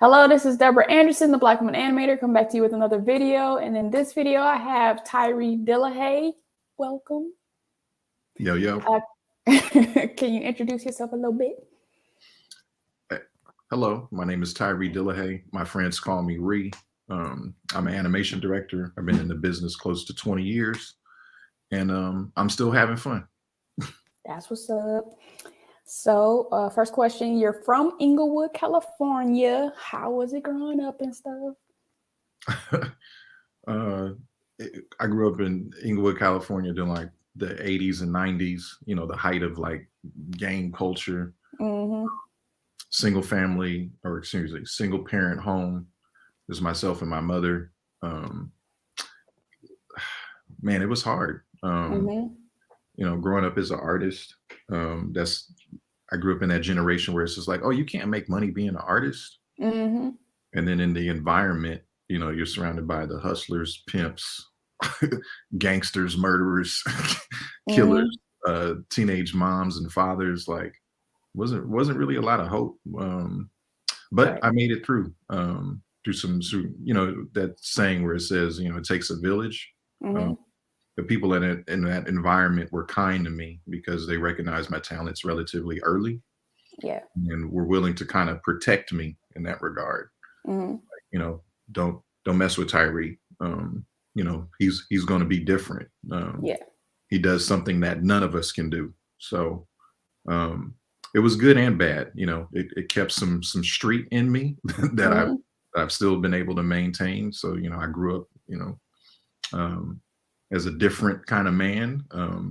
Hello, this is Deborah Anderson, the Black Woman Animator. Come back to you with another video. And in this video, I have Tyree Dillihay. Welcome. Yo, yo. Can you introduce yourself a little bit? Hello, my name is Tyree Dillihay. My friends call me Ree. I'm an animation director. I've been in the business close to 20 years, and I'm still having fun. That's what's up. So first question, you're from Inglewood, California. How was it growing up and stuff? I grew up in Inglewood, California during like the 80s and 90s, you know, the height of like gang culture. Single family, or excuse me, single parent home. There's myself and my mother. Man, it was hard. You know, growing up as an artist, I grew up in that generation where it's just like, oh, you can't make money being an artist. And then in the environment, you know, you're surrounded by the hustlers, pimps, gangsters, murderers, killers, teenage moms and fathers. Like, wasn't really a lot of hope. But I made it through some, you know, that saying where it says, you know, it takes a village. The people in that environment were kind to me because they recognized my talents relatively early. And were willing to kind of protect me in that regard. Like, you know, don't mess with Tyree. You know, he's going to be different. He does something that none of us can do. So it was good and bad. You know, it kept some street in me that I've still been able to maintain. So, you know, I grew up, you know, as a different kind of man,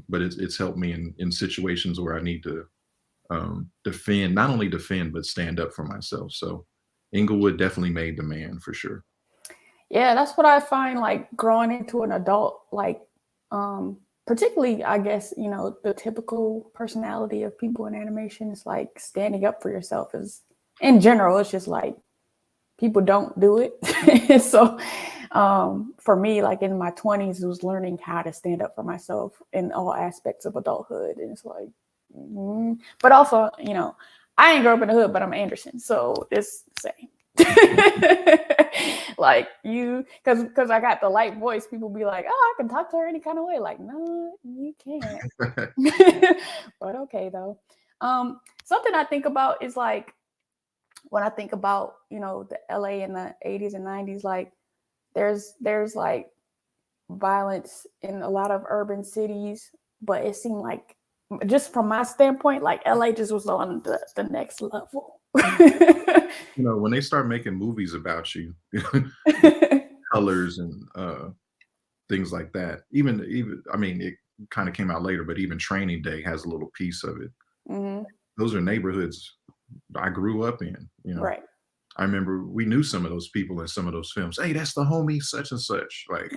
but it's helped me in situations where I need to defend, not only defend, but stand up for myself. So Inglewood definitely made the man for sure. Yeah, that's what I find, like growing into an adult, like particularly, I guess, you know, the typical personality of people in animation is like standing up for yourself is, in general, it's just like people don't do it. So for me, like in my 20s, it was learning how to stand up for myself in all aspects of adulthood. And it's like, but also, you know, I ain't grow up in the hood, but I'm Anderson, so it's the same. Like you, because I got the light voice, people be like, oh, I can talk to her any kind of way. Like, no, you can't. But okay, though. Something I think about is like, when I think about, you know, the LA in the 80s and 90s, like there's like violence in a lot of urban cities, but it seemed like, just from my standpoint, like LA just was on the next level. You know, when they start making movies about you, colors and things like that, even I mean, it kind of came out later, but even Training Day has a little piece of it. Those are neighborhoods I grew up in, you know. I remember we knew some of those people in some of those films. Hey, that's the homie such and such. Like,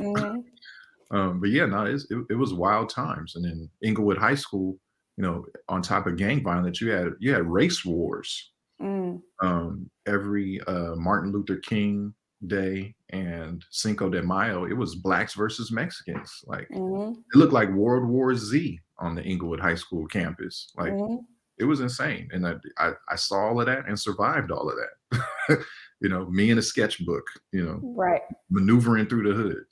but yeah, no, it was wild times. And in Inglewood High School, you know, on top of gang violence, you had race wars. Every Martin Luther King Day and Cinco de Mayo, it was blacks versus Mexicans. Like, it looked like World War Z on the Inglewood High School campus. Like, it was insane. And I saw all of that and survived all of that. You know, me in a sketchbook, you know, maneuvering through the hood.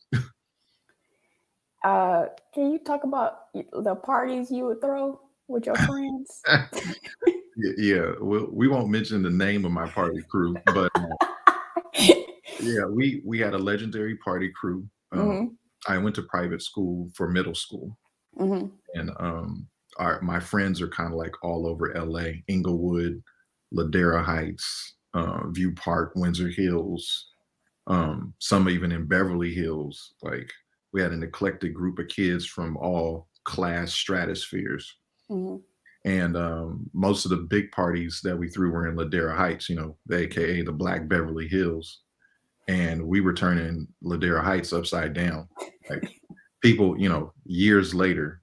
Can you talk about the parties you would throw with your friends? Yeah, well, we won't mention the name of my party crew, but yeah, we had a legendary party crew. I went to private school for middle school, and my friends are kind of like all over LA: Inglewood, Ladera Heights, View Park, Windsor Hills, some even in Beverly Hills. Like, we had an eclectic group of kids from all class stratospheres. And most of the big parties that we threw were in Ladera Heights, you know, AKA the Black Beverly Hills. And we were turning Ladera Heights upside down. Like, people, you know, years later,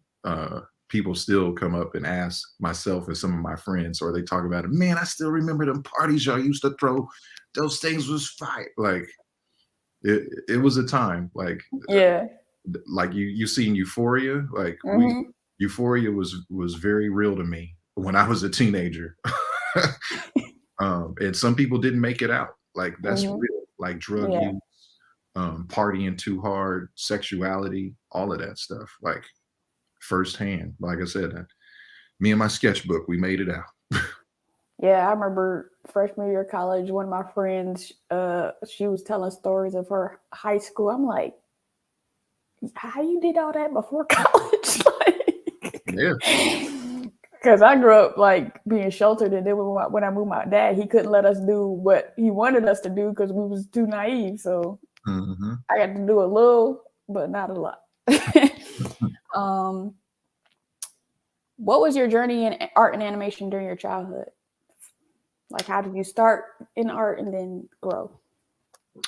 people still come up and ask myself and some of my friends, or they talk about it. Man, I still remember them parties y'all used to throw. Those things was fire. Like, it was a time. Like, like you seen Euphoria. Like, Euphoria was very real to me when I was a teenager. And some people didn't make it out. Like that's real. Like drug Yeah. use, partying too hard, sexuality, all of that stuff. Like firsthand. Like I said, me and my sketchbook, we made it out. Yeah, I remember freshman year of college, one of my friends, she was telling stories of her high school. I'm like, how you did all that before college? Like, Yeah. because I grew up like being sheltered, and then when I moved my dad, he couldn't let us do what he wanted us to do because we was too naive. So I got to do a little, but not a lot. What was your journey in art and animation during your childhood? Like, how did you start in art and then grow?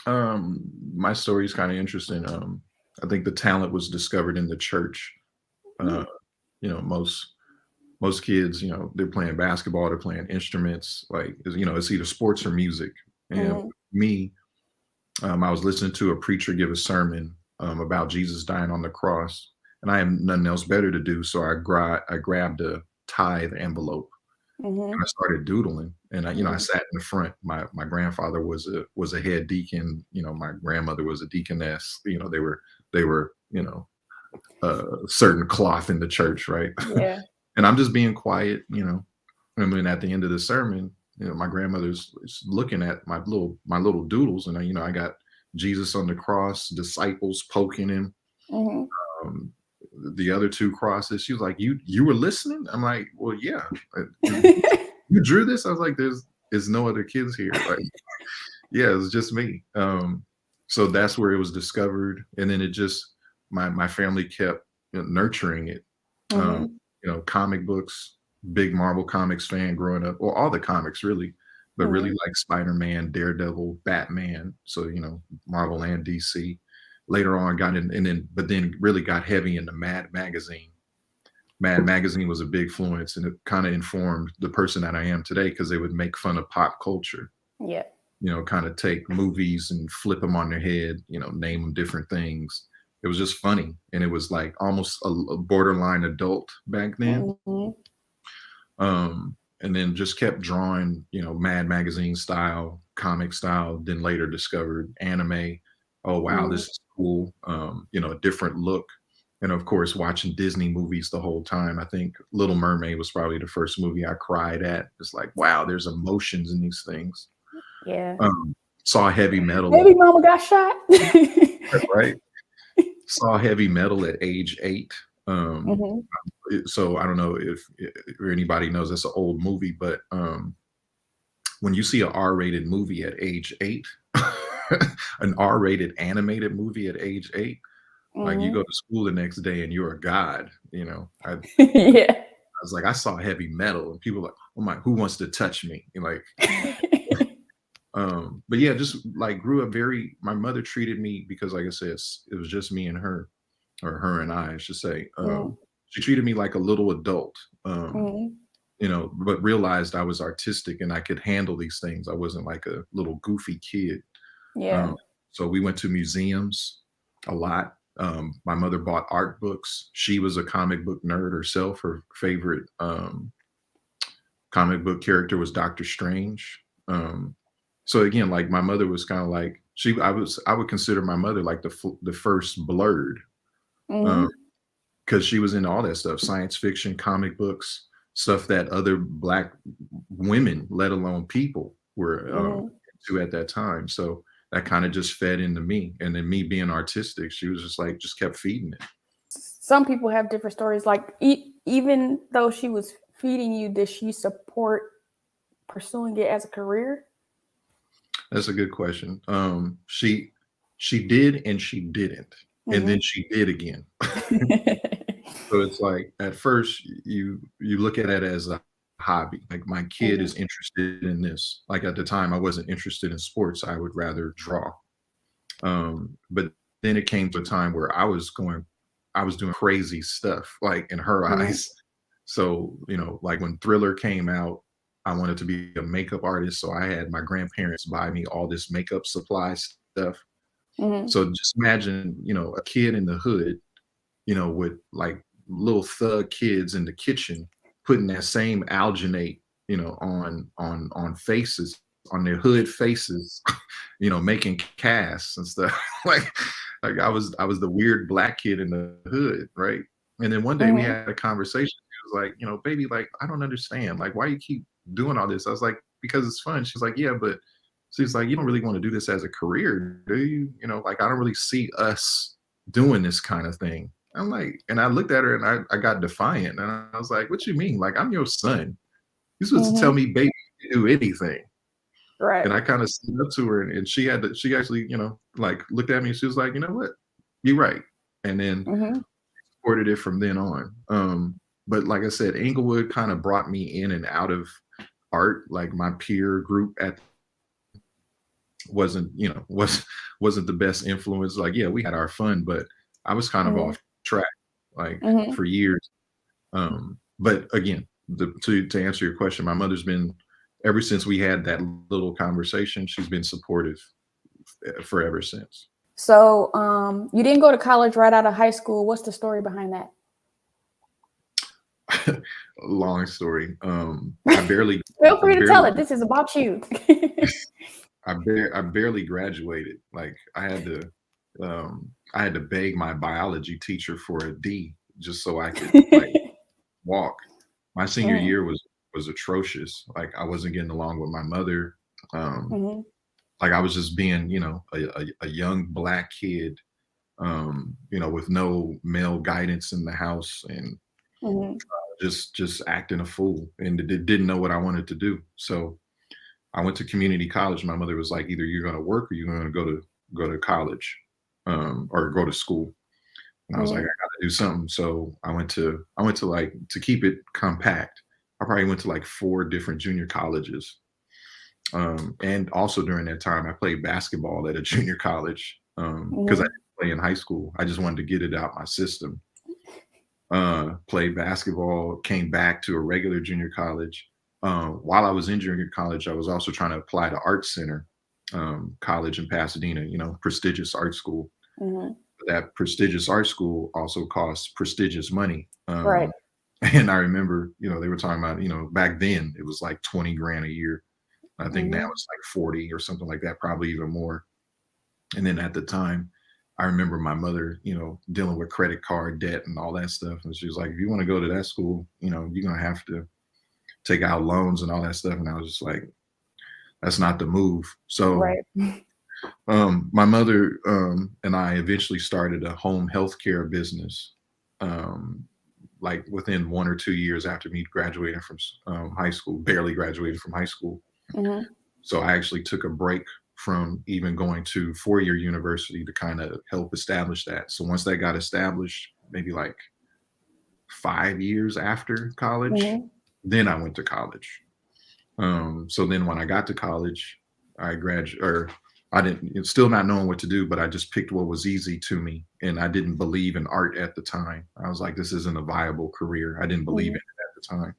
My story is kind of interesting. I think the talent was discovered in the church. You know, most kids, you know, they're playing basketball, they're playing instruments, like, you know, it's either sports or music. And me, I was listening to a preacher give a sermon about Jesus dying on the cross, and I had nothing else better to do, so I grabbed a tithe envelope and I started doodling. And I sat in the front. My grandfather was a head deacon. You know, my grandmother was a deaconess. You know, they were you know, a certain cloth in the church, right? Yeah. And I'm just being quiet, you know. And then at the end of the sermon, you know, my grandmother's looking at my little doodles, and I got Jesus on the cross, disciples poking him, the other two crosses. She was like, "You were listening?" I'm like, "Well, yeah." You drew this? I was like, "There's no other kids here." Like, yeah, it was just me. So that's where it was discovered, and then it just my family kept nurturing it. You know, comic books, big Marvel Comics fan growing up, or all the comics really, but really like Spider-Man, Daredevil, Batman. So, you know, Marvel and DC. Later on got in, but then really got heavy into Mad Magazine. Mad Magazine was a big influence, and it kind of informed the person that I am today, because they would make fun of pop culture. Yeah. You know, kind of take movies and flip them on their head, you know, name them different things. It was just funny, and it was like almost a borderline adult back then. And then just kept drawing, you know, Mad Magazine style, comic style, then later discovered anime. Oh, wow, this is cool. You know, a different look. And of course, watching Disney movies the whole time. I think Little Mermaid was probably the first movie I cried at. It's like, wow, there's emotions in these things. Yeah. Saw heavy metal. Baby mama got shot. Right. Saw heavy metal at age 8. So I don't know if anybody knows, that's an old movie, but when you see an R-rated movie at age 8, an R-rated animated movie at age 8, like you go to school the next day and you're a god, you know. Yeah. I was like, I saw heavy metal, and people were like, oh my, who wants to touch me? And like, but yeah, just like grew up my mother treated me, because like I said, it was just me and her, or her and I should say. She treated me like a little adult, you know, but realized I was artistic and I could handle these things. I wasn't like a little goofy kid. Yeah. So we went to museums a lot. My mother bought art books. She was a comic book nerd herself. Her favorite comic book character was Doctor Strange. So again, like my mother was kind of like, I would consider my mother like the first Blurred, because she was into all that stuff, science fiction, comic books, stuff that other Black women, let alone people, were into at that time. So that kind of just fed into me. And then me being artistic, she was just like, just kept feeding it. Some people have different stories. Like, even though she was feeding you, did she support pursuing it as a career? That's a good question. She did, and she didn't. And then she did again. So it's like, at first you look at it as a hobby. Like, my kid is interested in this. Like, at the time I wasn't interested in sports. I would rather draw. But then it came to a time where I was doing crazy stuff, like, in her eyes. So, you know, like when Thriller came out, I wanted to be a makeup artist. So I had my grandparents buy me all this makeup supply stuff. So just imagine, you know, a kid in the hood, you know, with like little thug kids in the kitchen, putting that same alginate, you know, on faces on their hood faces, making casts and stuff. like I was the weird black kid in the hood, right? And then one day we had a conversation. She was like, baby, like, I don't understand. Like, why you keep doing all this? I was like, because it's fun. She's like, yeah, but she's like, you don't really want to do this as a career, do you? Like, I don't really see us doing this kind of thing. I'm like, and I looked at her and I got defiant. And I was like, what you mean? Like, I'm your son. You're supposed to tell me, baby, you can do anything. Right. And I kind of stood up to her, and she actually, like, looked at me and she was like, you know what? You're right. And then supported it from then on. But like I said, Inglewood kind of brought me in and out of art. Like, my peer group wasn't the best influence. Like, yeah, we had our fun, but I was kind of off track, like, for years. But again, to answer your question, my mother's been, ever since we had that little conversation, she's been supportive forever since. So you didn't go to college right out of high school. What's the story behind that? Long story. I barely feel free to tell it. This is about you. I barely graduated. Like, I had to beg my biology teacher for a D just so I could like walk. My senior year was atrocious. Like, I wasn't getting along with my mother. Like, I was just being, a young black kid, with no male guidance in the house, and just acting a fool, and didn't know what I wanted to do. So I went to community college. My mother was like, either you're going to work or you're going to go to college, or go to school. And I was like, I got to do something. So I went to like, to keep it compact, I probably went to like 4 different junior colleges. And also during that time, I played basketball at a junior college, because I didn't play in high school. I just wanted to get it out my system. Played basketball, came back to a regular junior college. While I was in junior college, I was also trying to apply to Art Center College in Pasadena, prestigious art school. That prestigious art school also costs prestigious money. Right. And I remember, they were talking about, back then it was like 20 grand a year. I think now it's like 40 or something like that, probably even more. And then at the time, I remember my mother, dealing with credit card debt and all that stuff. And she was like, if you want to go to that school, you're going to have to take out loans and all that stuff. And I was just like, that's not the move. So my mother and I eventually started a home healthcare business, like within 1 or 2 years after me graduating from high school, barely graduated from high school. So I actually took a break from even going to 4-year university to kind of help establish that. So once that got established, maybe like 5 years after college, then I went to college. So then when I got to college, I didn't, still not knowing what to do, but I just picked what was easy to me. And I didn't believe in art at the time. I was like, this isn't a viable career. I didn't believe in it at the time.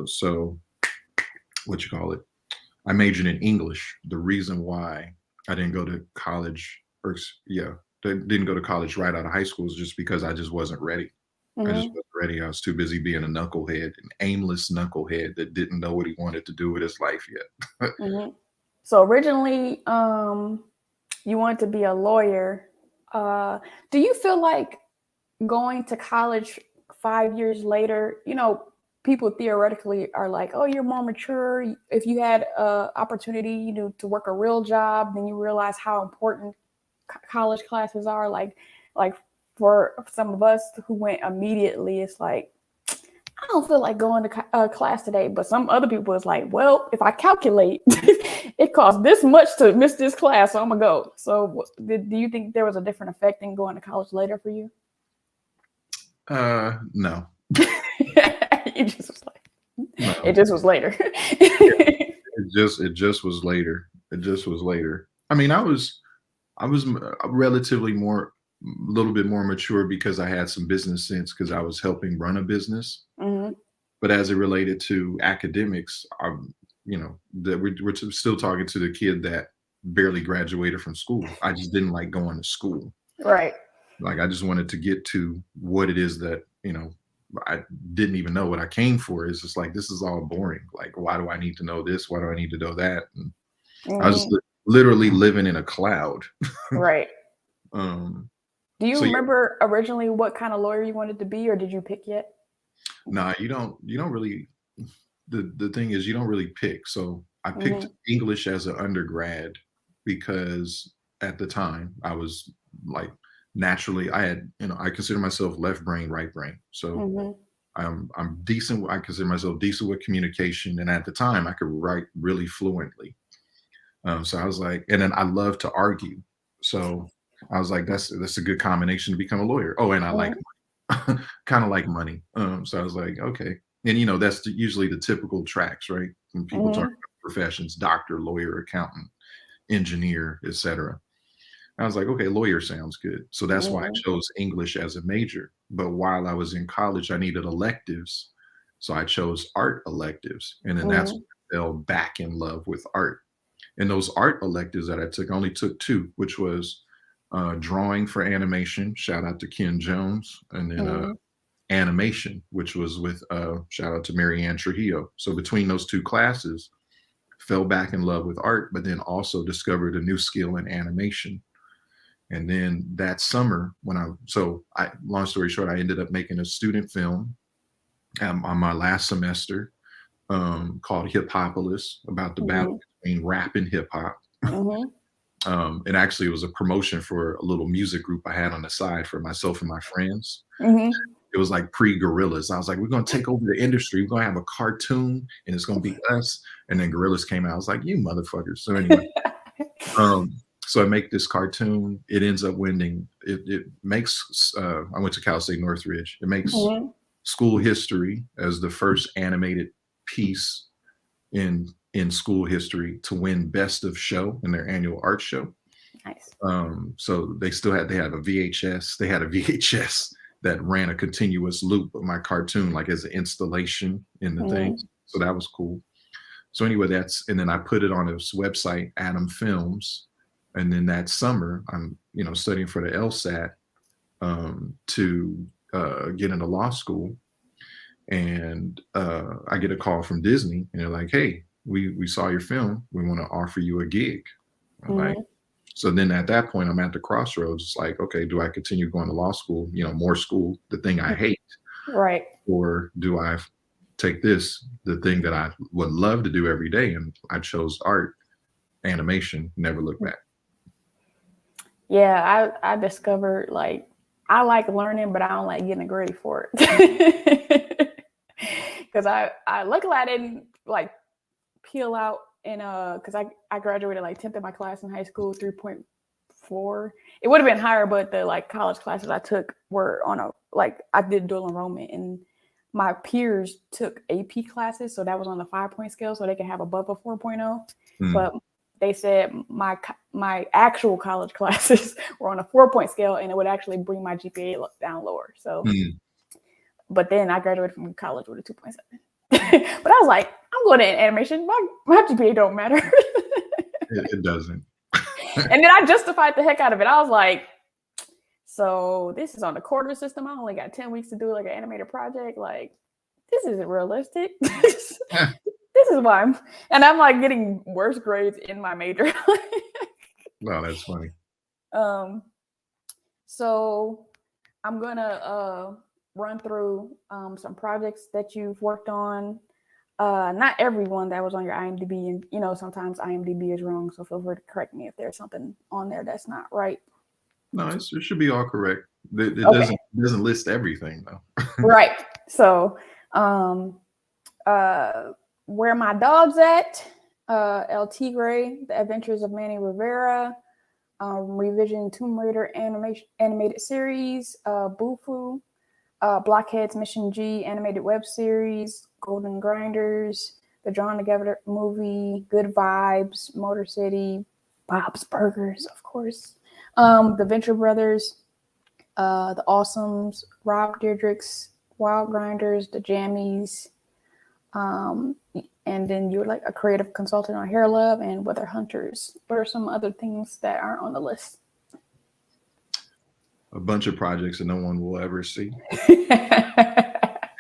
So I majored in English. The reason why I didn't go to college, didn't go to college right out of high school is just because I just wasn't ready. I just wasn't ready. I was too busy being a knucklehead, an aimless knucklehead that didn't know what he wanted to do with his life yet. So originally, you wanted to be a lawyer. Do you feel like going to college 5 years later, people theoretically are like, oh, you're more mature. If you had an opportunity, to work a real job, then you realize how important college classes are. Like for some of us who went immediately, it's like, I don't feel like going to class today. But some other people is like, well, if I calculate, it costs this much to miss this class, so I'm gonna go. So do you think there was a different effect in going to college later for you? No. It just was like, no. It just was later. It just was later. It just was later. I mean, I was relatively a little bit more mature because I had some business sense because I was helping run a business. But as it related to academics, we're still talking to the kid that barely graduated from school. I just didn't like going to school. Right. Like, I just wanted to get to what it is that, I didn't even know what I came for. It's just like, this is all boring. Like, why do I need to know this? Why do I need to know that? And I was literally living in a cloud. Right. Do you So remember originally what kind of lawyer you wanted to be, or did you pick yet? Nah, you don't really, the thing is, you don't really pick. So I picked English as an undergrad because at the time I was like, naturally, I had, I consider myself left brain, right brain. So I'm decent. I consider myself decent with communication. And at the time I could write really fluently. So I was like, and then I love to argue. So I was like, that's a good combination to become a lawyer. Oh, and I like kind of like money. So I was like, okay. And that's usually the typical tracks, right? When people talk about professions: doctor, lawyer, accountant, engineer, etc. I was like, okay, lawyer sounds good. So that's why I chose English as a major. But while I was in college, I needed electives. So I chose art electives. And then that's when I fell back in love with art. And those art electives that I took, I only took two, which was drawing for animation, shout out to Ken Jones, and then animation, which was with shout out to Marianne Trujillo. So between those two classes, fell back in love with art, but then also discovered a new skill in animation. And then that summer, long story short, I ended up making a student film on my last semester called Hip Hopolis, about the battle between rap and hip hop. And actually, it was a promotion for a little music group I had on the side for myself and my friends. It was like pre-Gorillas. I was like, we're going to take over the industry. We're going to have a cartoon, and it's going to be us. And then Gorillas came out. I was like, you motherfuckers. So anyway, so I make this cartoon. It ends up winning. It makes, I went to Cal State Northridge. It makes school history as the first animated piece in school history to win best of show in their annual art show. Nice. So they had a VHS. They had a VHS that ran a continuous loop of my cartoon, like as an installation in the thing. So that was cool. So anyway, and then I put it on this website, Atom Films. And then that summer, I'm, studying for the LSAT to get into law school. And I get a call from Disney, and they're like, hey, we saw your film. We want to offer you a gig. I'm like, so then at that point, I'm at the crossroads. It's like, okay, do I continue going to law school, more school, the thing I hate? Right. Or do I take this, the thing that I would love to do every day? And I chose art, animation, never look back. Yeah, I discovered, like, I like learning, but I don't like getting ready for it. Because luckily I didn't like peel out in because I graduated like 10th in my class in high school, 3.4. It would have been higher, but the like college classes I took were on I did dual enrollment, and my peers took AP classes, so that was on the 5-point scale, so they can have above a 4.0. But they said my actual college classes were on a 4-point scale, and it would actually bring my GPA down lower. So, but then I graduated from college with a 2.7. But I was like, I'm going to animation. My GPA don't matter. It doesn't. And then I justified the heck out of it. I was like, so this is on the quarter system. I only got 10 weeks to do like an animated project. Like, this isn't realistic. This is why I'm like getting worse grades in my major. Wow, that's funny. So I'm gonna run through some projects that you've worked on. Not everyone that was on your IMDb, and sometimes IMDb is wrong, so feel free to correct me if there's something on there that's not right. No, it should be all correct. It doesn't list everything though. Right. So Where My Dog's At, El Tigre, The Adventures of Manny Rivera, Revision Tomb Raider animated series, Bufu, Blockheads Mission G animated web series, Golden Grinders, The Drawn Together movie, Good Vibes, Motor City, Bob's Burgers, of course, The Venture Brothers, The Awesomes, Rob Dyrdek's Wild Grinders, The Jammies, and then you're like a creative consultant on Hair Love and Weather Hunters. What are some other things that aren't on the list? A bunch of projects that no one will ever see.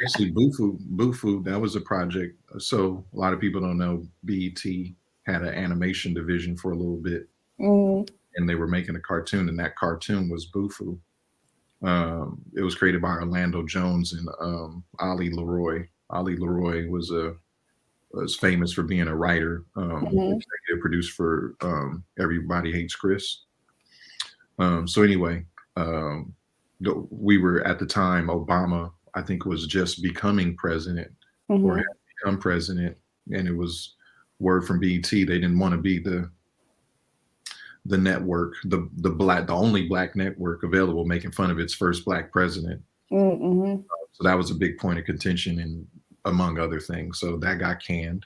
Actually, Bufu, that was a project. So a lot of people don't know BET had an animation division for a little bit, and they were making a cartoon, and that cartoon was Bufu. It was created by Orlando Jones and Ali Leroy. Ali Leroy was famous for being a writer, executive producer for Everybody Hates Chris. So anyway, we were at the time, Obama, I think, was just becoming president or had become president, and it was word from BET they didn't want to be the network, the only black network available, making fun of its first black president. So that was a big point of contention, and among other things. So that got canned.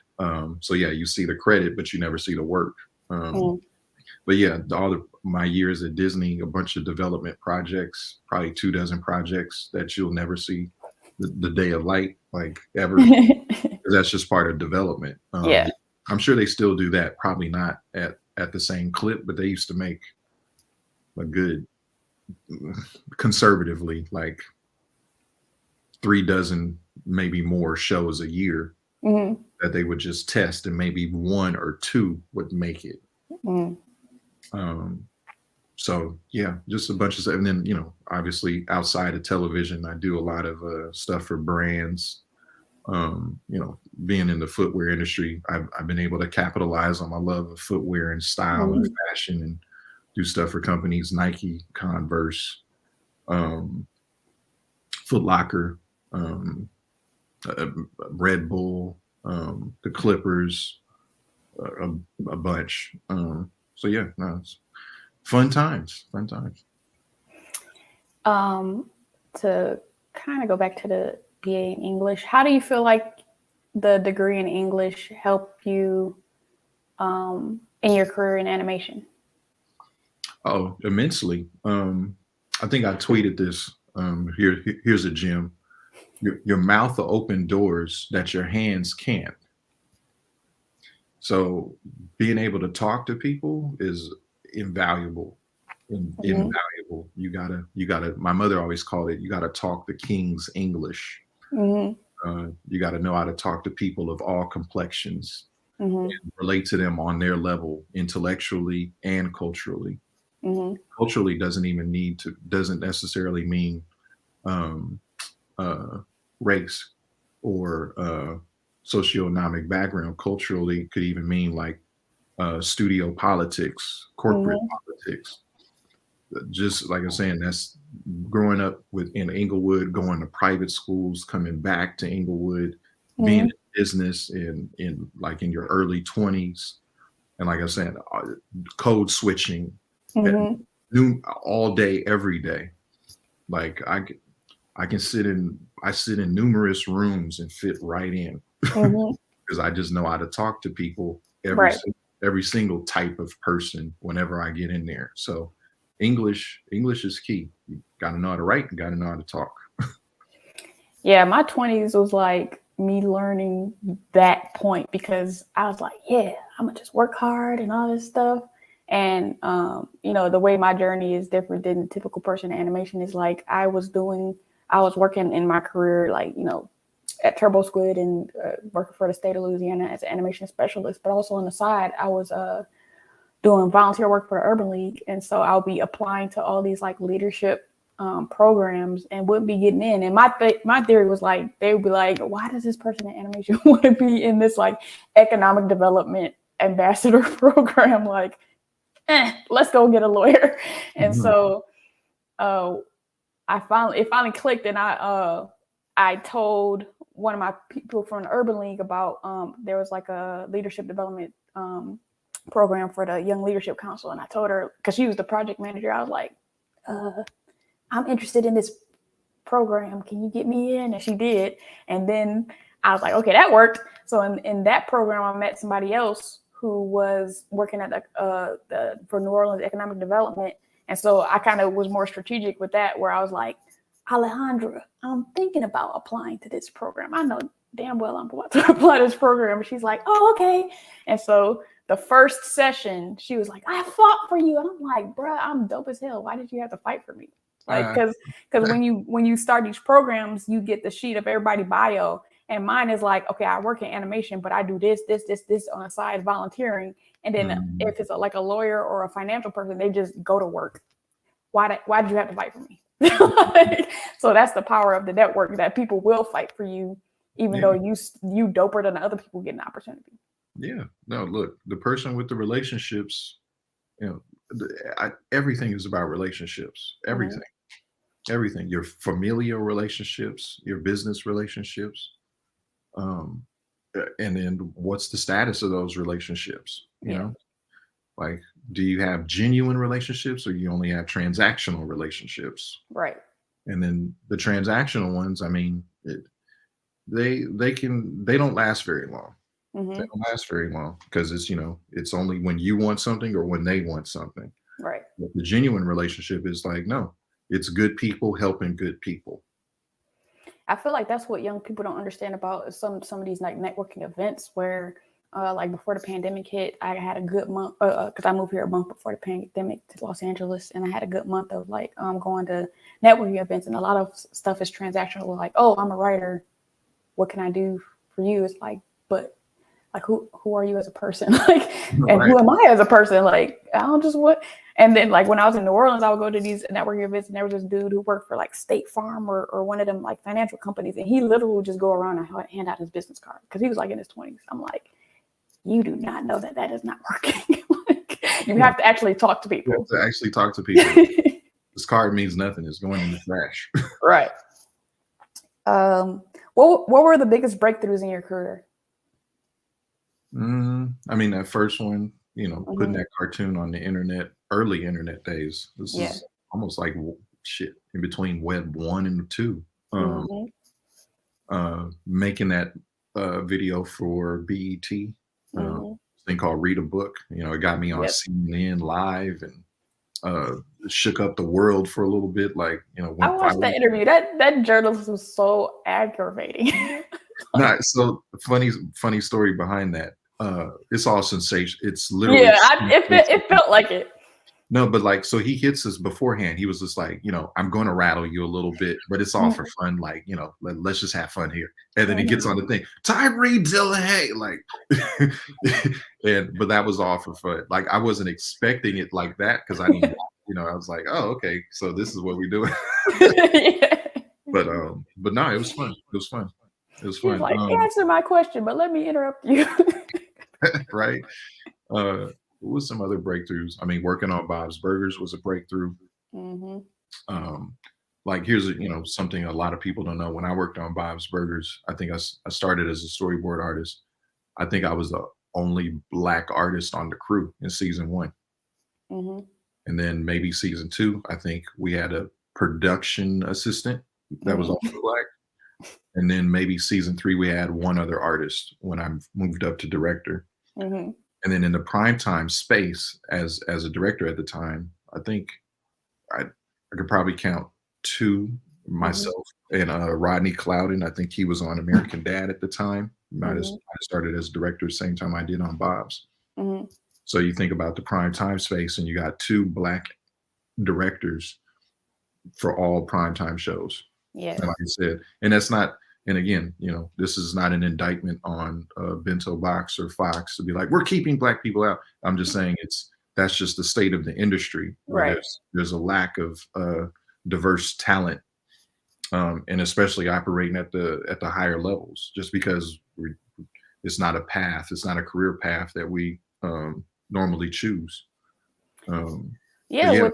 So yeah, you see the credit, but you never see the work. But yeah, my years at Disney, a bunch of development projects, probably 24 projects that you'll never see the day of light, like ever. That's just part of development. Yeah. I'm sure they still do that. Probably not at the same clip, but they used to make a good, conservatively, like 36, maybe more shows a year that they would just test, and maybe 1 or 2 would make it. So yeah, just a bunch of stuff. And then, obviously outside of television, I do a lot of stuff for brands. Being in the footwear industry, I've been able to capitalize on my love of footwear and style and fashion, and do stuff for companies, Nike, Converse, Foot Locker, Red Bull, the Clippers, a bunch. So yeah, no, it's fun times. To kind of go back to the BA in English, how do you feel like the degree in English helped you in your career in animation? Oh, immensely. I think I tweeted this. Here's a gem. Your mouth will open doors that your hands can't. So being able to talk to people is invaluable. Invaluable. You gotta. My mother always called it, you gotta talk the king's English. You gotta know how to talk to people of all complexions, and relate to them on their level, intellectually and culturally. Culturally doesn't necessarily mean race or socioeconomic background. Culturally could even mean like studio politics, corporate politics. Just like I'm saying, that's growing up in Inglewood, going to private schools, coming back to Inglewood, being in business in your early 20s, and like I said, code switching all day, every day. Like I sit in numerous rooms and fit right in because I just know how to talk to people, every single type of person whenever I get in there. So English is key. You got to know how to write and got to know how to talk. Yeah, my 20s was like me learning that point, because I was like, yeah, I'm gonna just work hard and all this stuff. And the way my journey is different than the typical person in animation is like I was working in my career, like, at Turbo Squid and working for the state of Louisiana as an animation specialist. But also on the side, I was doing volunteer work for the Urban League. And so I'll be applying to all these like leadership programs and wouldn't be getting in. And my theory was like, they would be like, why does this person in animation want to be in this like economic development ambassador program? Like, let's go get a lawyer. And so it finally clicked, and I told one of my people from the Urban League about there was like a leadership development program for the Young Leadership Council, and I told her, because she was the project manager, I was like, I'm interested in this program, can you get me in? And she did. And then I was like, okay, that worked. So in that program, I met somebody else who was working at for New Orleans Economic Development. And so I kind of was more strategic with that, where I was like, Alejandra, I'm thinking about applying to this program. I know damn well I'm about to apply to this program. And she's like, oh, okay. And so the first session, she was like, I fought for you. And I'm like, bruh, I'm dope as hell. Why did you have to fight for me? Like, because when you start these programs, you get the sheet of everybody bio, and mine is like, okay, I work in animation, but I do this on the side, volunteering. And then if it's like a lawyer or a financial person, they just go to work. Why did you have to fight for me? So that's the power of the network, that people will fight for you, even though you doper than the other people get an opportunity. Yeah. No, look, the person with the relationships, everything is about relationships. Everything. Everything. Your familial relationships, your business relationships. And then what's the status of those relationships? You know, like, do you have genuine relationships, or you only have transactional relationships? Right. And then the transactional ones, I mean, they don't last very long. They don't last very long because it's only when you want something or when they want something. Right. But the genuine relationship is like, no, it's good people helping good people. I feel like that's what young people don't understand about some of these like networking events where like before the pandemic hit, I had a good month because I moved here a month before the pandemic to Los Angeles, and I had a good month of like going to networking events, and a lot of stuff is transactional. Like, oh, I'm a writer. What can I do for you? It's like, but like, who are you as a person? Like, and who am I as a person? Like, I don't just what. And then like when I was in New Orleans, I would go to these networking events, and there was this dude who worked for like State Farm or one of them like financial companies, and he literally would just go around and hand out his business card because he was like in his 20s. I'm like, you do not know that is not working. Like, you have to actually talk to people. You have to actually talk to people. This card means nothing. It's going in the trash. Right. What were the biggest breakthroughs in your career? I mean, that first one, putting that cartoon on the internet, early internet days. This is almost like shit in between Web 1 and 2. Making that video for BET, thing called Read a Book. It got me on CNN Live and shook up the world for a little bit. Like, I watched that interview. That journalist was so aggravating. So funny story behind that. It's all sensation. It's literally it felt like it. No, but like, so he hits us beforehand. He was just like, I'm going to rattle you a little bit, but it's all for fun. Like, let's just have fun here. And then he gets on the thing, Tyree Dillihay, like, but that was all for fun. Like, I wasn't expecting it like that because I didn't, I was like, oh, okay, so this is what we do. But no, it was fun. It was fun. It was fun. Like, answer my question, but let me interrupt you. Right. What was some other breakthroughs? I mean, working on Bob's Burgers was a breakthrough. Like, here's something a lot of people don't know. When I worked on Bob's Burgers, I think I started as a storyboard artist. I think I was the only Black artist on the crew in season 1. And then maybe season 2, I think we had a production assistant that was also Black. And then maybe season 3, we had one other artist when I moved up to director. And then in the primetime space, as a director at the time, I think I could probably count 2, myself and Rodney Clouden. I think he was on American Dad at the time. I started as director the same time I did on Bob's. So you think about the primetime space, and you got 2 Black directors for all primetime shows. Yeah. And like I said, and that's not. And again, this is not an indictment on Bento Box or Fox to be like, we're keeping Black people out. I'm just saying that's just the state of the industry. Right. There's a lack of diverse talent, and especially operating at the higher levels, just because it's not a path. It's not a career path that we normally choose. With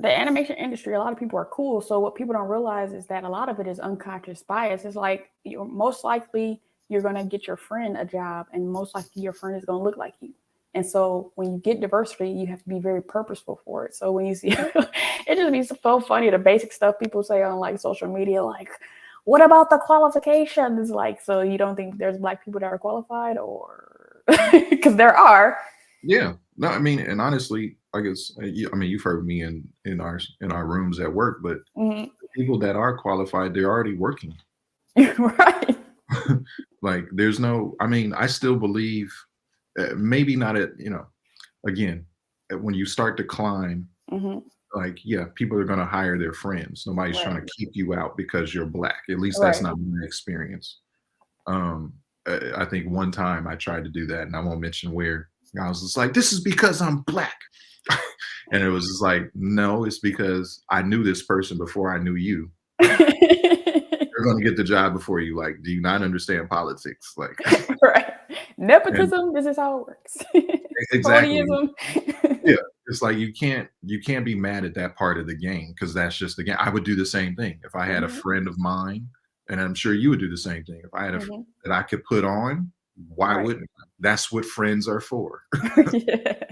the animation industry, a lot of people are cool. So what people don't realize is that a lot of it is unconscious bias. It's like, most likely you're going to get your friend a job, and most likely your friend is going to look like you. And so when you get diversity, you have to be very purposeful for it. So when you see, it just be so funny, the basic stuff people say on like social media, like, what about the qualifications? Like, so you don't think there's Black people that are qualified, or because there are. Yeah. No, I mean, and honestly, I guess, you've heard me in our rooms at work, but people that are qualified, they're already working. Right. Like, there's no, I still believe, maybe not at, again, when you start to climb, like, yeah, people are gonna hire their friends. Nobody's trying Right. to keep you out because you're Black. At least that's Right. not my experience. I think one time I tried to do that, and I won't mention where. I was just like, "This is because I'm Black," and it was just like, "No, it's because I knew this person before I knew you. They're gonna get the job before you. Like, do you not understand politics?" Like, Right. and Nepotism, this is how it works. exactly. Cronyism. Yeah, it's like you can't be mad at that part of the game because that's just the game. I would do the same thing if I had a Mhm, friend of mine, and I'm sure you would do the same thing. If I had mhm. that I could put on, why Right. wouldn't I? That's what friends are for. Yeah.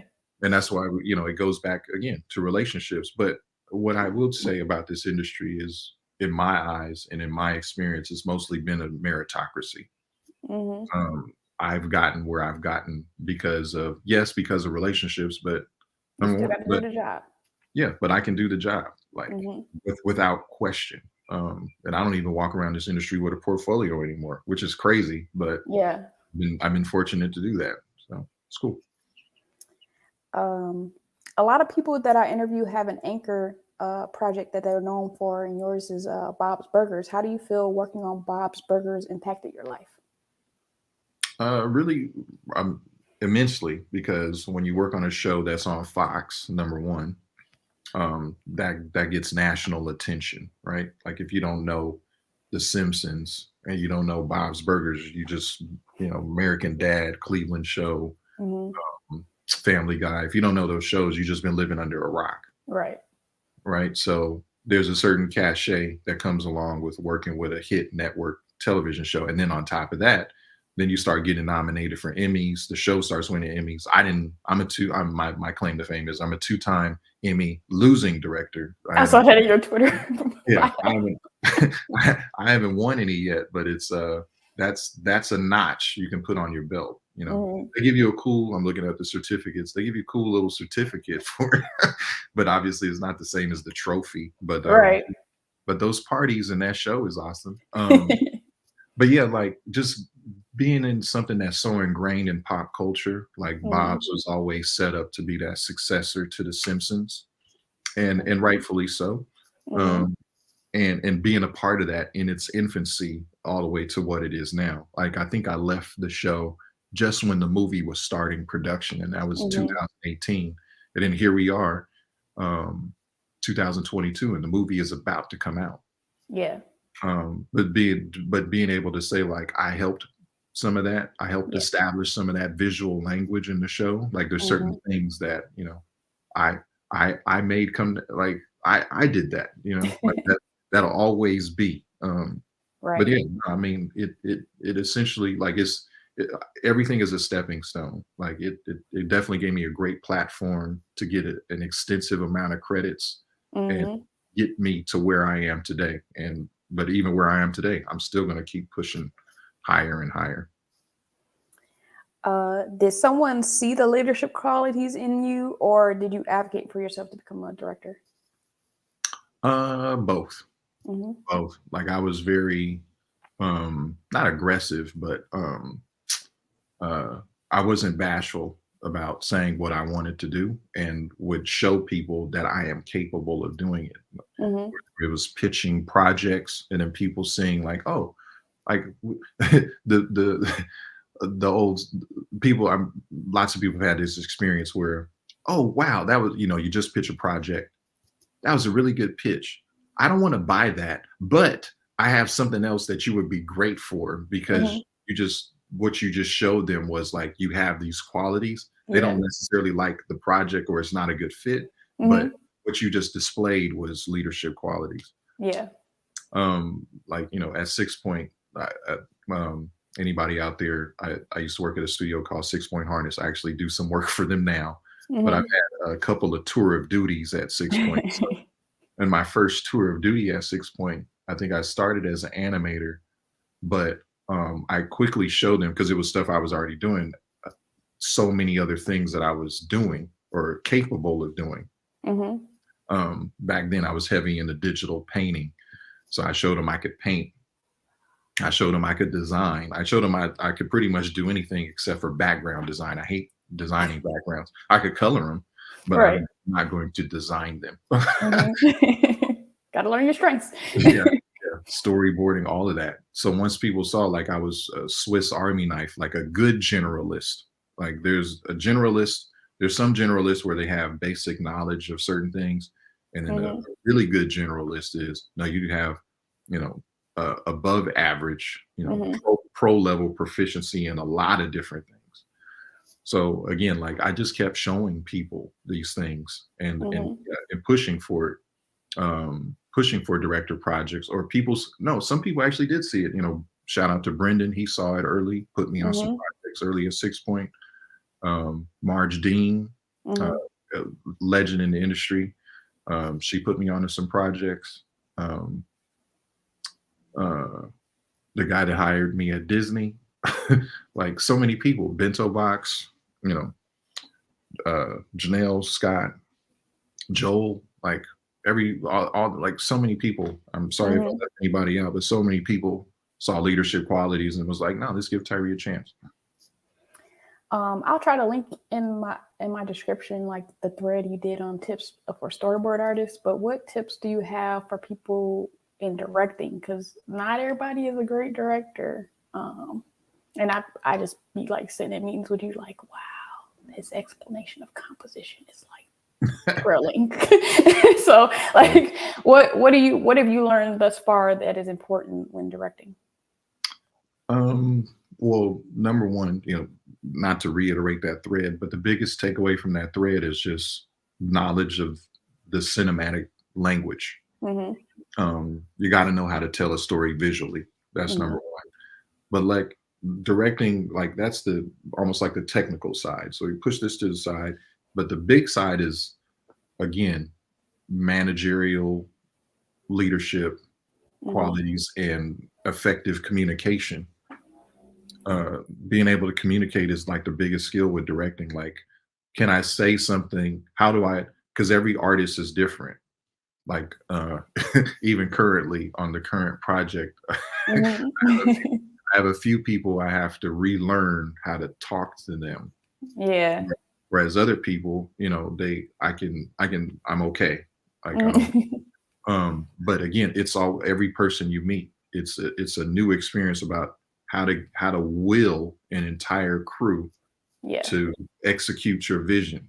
And that's why it goes back again to relationships. But what I will say about this industry is, in my eyes and in my experience, it's mostly been a meritocracy. Mhm. I've gotten where I've gotten because of, yes, because of relationships, but You still gotta do but the job. yeah, but I can do the job, like, Mhm. without question. And I don't even walk around this industry with a portfolio anymore, which is crazy, but Yeah. I've been fortunate to do that. So it's cool. Um, a lot of people that I interview have an anchor project that they're known for, and yours is Bob's Burgers. How do you feel working on Bob's Burgers impacted your life? Really, immensely, because when you work on a show that's on Fox, number one, that gets national attention, right? Like if you don't know The Simpsons and you don't know Bob's Burgers, you just American Dad, Cleveland Show, Hmm. Family Guy. If you don't know those shows, you've just been living under a rock, Right. right? So there's a certain cachet that comes along with working with a hit network television show, and then on top of that, then you start getting nominated for Emmys. The show starts winning Emmys. I didn't. I'm a two. I'm my claim to fame is I'm a two-time Emmy losing director. I I saw haven't. that in your Twitter Yeah, bio. I haven't. I haven't won any yet, but it's that's a notch you can put on your belt. Mhm. They give you a cool. I'm looking at the certificates. They give you a cool little certificate for it, but obviously it's not the same as the trophy. Right. But those parties and that show is awesome. But yeah, like just being in something that's so ingrained in pop culture, like Mhm, Bob's was always set up to be that successor to The Simpsons, and rightfully so. mhm, Um, and being a part of that in its infancy all the way to what it is now. Like I think I left the show just when the movie was starting production, and that was mhm. 2018. And then here we are, um, 2022, and the movie is about to come out. Yeah. But being able to say like I helped some of that, I helped Yeah. establish some of that visual language in the show. Like there's certain Mhm. things that I I made come like I did that, like that'll always be. But Right. yeah, no, I mean it essentially like everything is a stepping stone. Like it definitely gave me a great platform to get an extensive amount of credits and Mhm. get me to where I am today. And but even where I am today, I'm still going to keep pushing higher and higher. Did someone see the leadership qualities in you, or did you advocate for yourself to become a director? Both. Mhm. Both. Like I was very not aggressive, but uh I wasn't bashful about saying what I wanted to do and would show people that I am capable of doing it. Mhm. It was pitching projects and then people seeing like, oh, like the the old people. Lots of people have had this experience where, oh wow, that was you just pitch a project. That was a really good pitch. I don't want to buy that, but I have something else that you would be great for Mhm. because what you just showed them was like you have these qualities. They don't Yeah. necessarily like the project or it's not a good fit, but Mhm. what you just displayed was leadership qualities. Yeah. Like at 6 Point, anybody out there, I used to work at a studio called 6 Point Harness. I actually do some work for them now, but I've Mhm. had a couple of tour of duties at 6 Point. And my first tour of duty at 6 Point, I think I started as an animator, but I quickly showed them because it was stuff I was already doing. So many other things that I was doing or capable of doing. Mhm. Back then, I was heavy into digital painting, so I showed them I could paint. I showed them I could design. I showed them I could pretty much do anything except for background design. I hate designing backgrounds. I could color them, but Right. I'm not going to design them. Got to learn your strengths. Yeah, storyboarding, all of that. So once people saw like I was a Swiss Army knife, like a good generalist, like there's a generalist, there's some generalists where they have basic knowledge of certain things, and then a really good generalist is now you have, you know, above average, you know, pro level proficiency in a lot of different things. So again, like I just kept showing people these things and pushing for director projects or some people actually did see it. You know, shout out to Brendan. He saw it early, put me on some projects early at 6 Point. Marge Dean, a legend in the industry. She put me onto some projects. The guy that hired me at Disney, like so many people, Bento Box, you know, Janelle, Scott, Joel, like all like so many people. I'm sorry if I left anybody out, but so many people saw leadership qualities and was like, no, let's give Tyree a chance. I'll try to link in my description like the thread you did on tips for storyboard artists. But what tips do you have for people in directing? Because not everybody is a great director. And I just be like sitting in meetings with you like, wow, his explanation of composition is like thrilling. So like what have you learned thus far that is important when directing? Well, number one, you know, not to reiterate that thread, but the biggest takeaway from that thread is just knowledge of the cinematic language. You got to know how to tell a story visually. That's number one. But like directing, like that's almost like the technical side. So you push this to the side, but the big side is, again, managerial leadership qualities and effective communication. Being able to communicate is like the biggest skill with directing. Like, can I say something? How do I, because every artist is different. Like even currently on the current project, I have a few people I have to relearn how to talk to them. Yeah. Whereas other people, you know, I'm okay. Like, but again, it's every person you meet. It's a new experience about how to will an entire crew to execute your vision,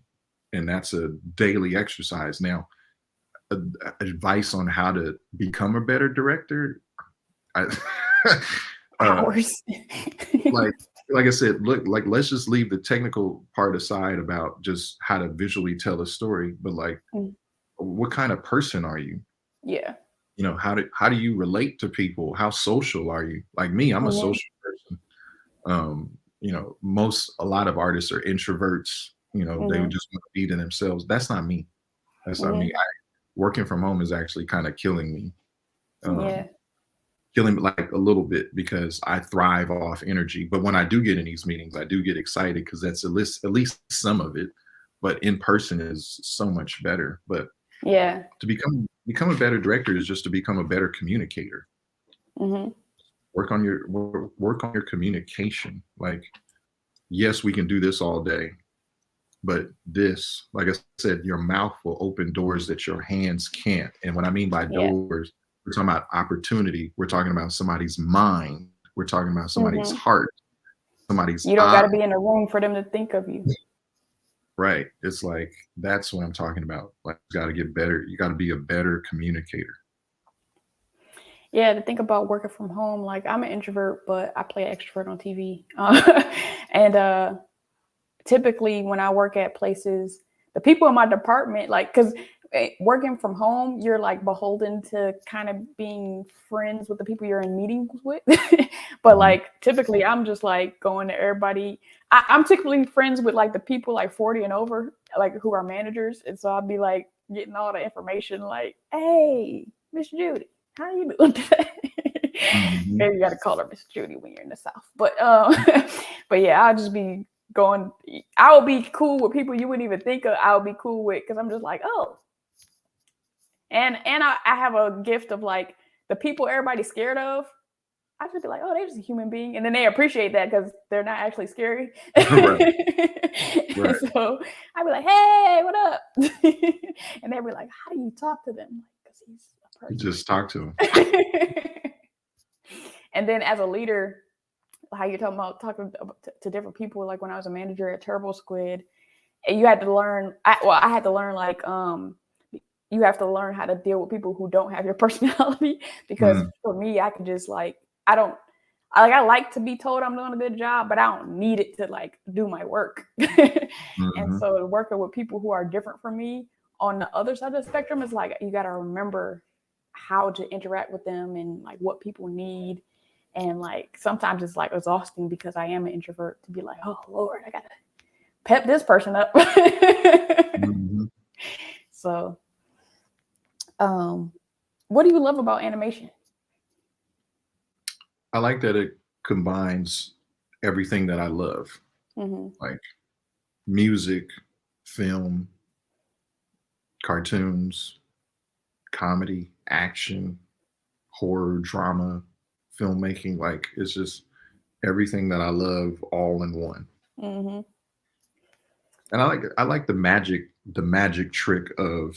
and that's a daily exercise. Now, advice on how to become a better director, hours. like I said, look, like let's just leave the technical part aside about just how to visually tell a story, but like what kind of person are you? Yeah. You know, how do you relate to people? How social are you? Like me, I'm a social person. You know, a lot of artists are introverts. You know, they would just want to be to themselves. That's not me. That's not me. Working from home is actually kind of killing me. Killing me like a little bit because I thrive off energy. But when I do get in these meetings, I do get excited because that's at least some of it. But in person is so much better. But to become a better director is just to become a better communicator. Work on your communication. Like, yes, we can do this all day, but this, like I said, your mouth will open doors that your hands can't. And what I mean by doors, we're talking about opportunity. We're talking about somebody's mind. We're talking about somebody's heart. Somebody's. You don't got to be in a room for them to think of you. Right. It's like, that's what I'm talking about. Like, you got to get better. You got to be a better communicator. Yeah, to think about working from home, like I'm an introvert, but I play extrovert on TV. And typically when I work at places, the people in my department, like, because working from home, you're like beholden to kind of being friends with the people you're in meetings with. But like typically I'm just like going to everybody. I'm typically friends with like the people like 40 and over, like who are managers. And so I'll be like getting all the information like, hey, Miss Judy, how you doing today? Maybe you got to call her Miss Judy when you're in the South. But but yeah, I'll just be going. I will be cool with people you wouldn't even think of. I'll be cool with because I'm just like, oh. And I have a gift of like the people everybody's scared of. I just be like, oh, they're just a human being. And then they appreciate that because they're not actually scary. Right. Right. So I'd be like, hey, what up? And they'd be like, how do you talk to them? Because he's a person. You just talk to them. And then as a leader, how you're talking about talking to different people, like when I was a manager at Turbo Squid, you had to learn, I had to learn like, you have to learn how to deal with people who don't have your personality, because for me, I could just like, I like to be told I'm doing a good job, but I don't need it to like do my work. And so working with people who are different from me on the other side of the spectrum is like, you got to remember how to interact with them and like what people need. And like, sometimes it's like exhausting because I am an introvert to be like, oh Lord, I got to pep this person up. So, what do you love about animation? I like that it combines everything that I love, like music, film, cartoons, comedy, action, horror, drama, filmmaking. Like, it's just everything that I love all in one. And I like the magic trick of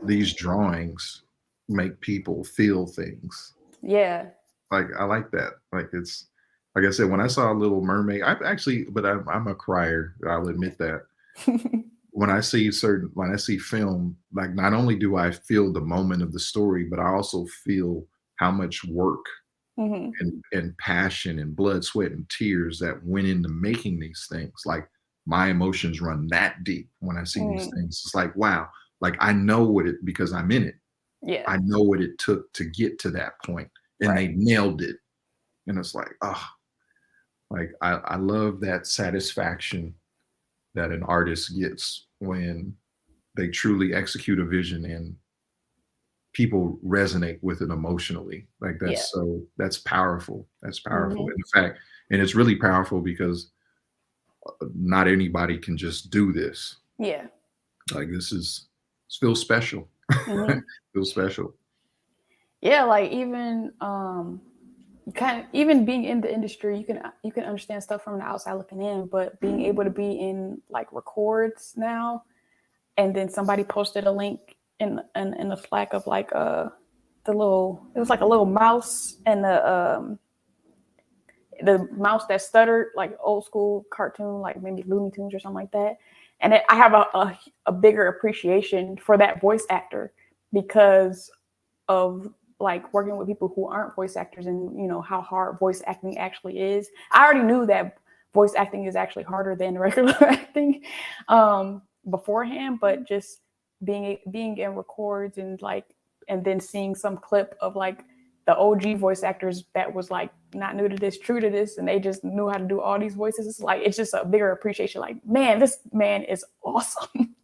these drawings make people feel things. Yeah. Like, I like that. Like, it's, like I said, when I saw Little Mermaid, I'm a crier. I'll admit that. When I see film, like, not only do I feel the moment of the story, but I also feel how much work and passion and blood, sweat, and tears that went into making these things. Like, my emotions run that deep when I see these things. It's like, wow, like, I know because I'm in it. Yeah. I know what it took to get to that point. And they nailed it. And it's like, like, I love that satisfaction that an artist gets when they truly execute a vision and people resonate with it emotionally. Like, that's powerful. That's powerful. In fact, and it's really powerful because not anybody can just do this. Yeah. Like, it feels special. Feels special. Yeah, like even even being in the industry, you can understand stuff from the outside looking in, but being able to be in like records now, and then somebody posted a link in the Slack of like it was like a little mouse and the mouse that stuttered, like old school cartoon, like maybe Looney Tunes or something like that. And I have a bigger appreciation for that voice actor because of like working with people who aren't voice actors and, you know, how hard voice acting actually is. I already knew that voice acting is actually harder than regular acting beforehand, but just being in records and then seeing some clip of like the OG voice actors that was like not new to this, true to this, and they just knew how to do all these voices. It's like, it's just a bigger appreciation. Like, man, this man is awesome.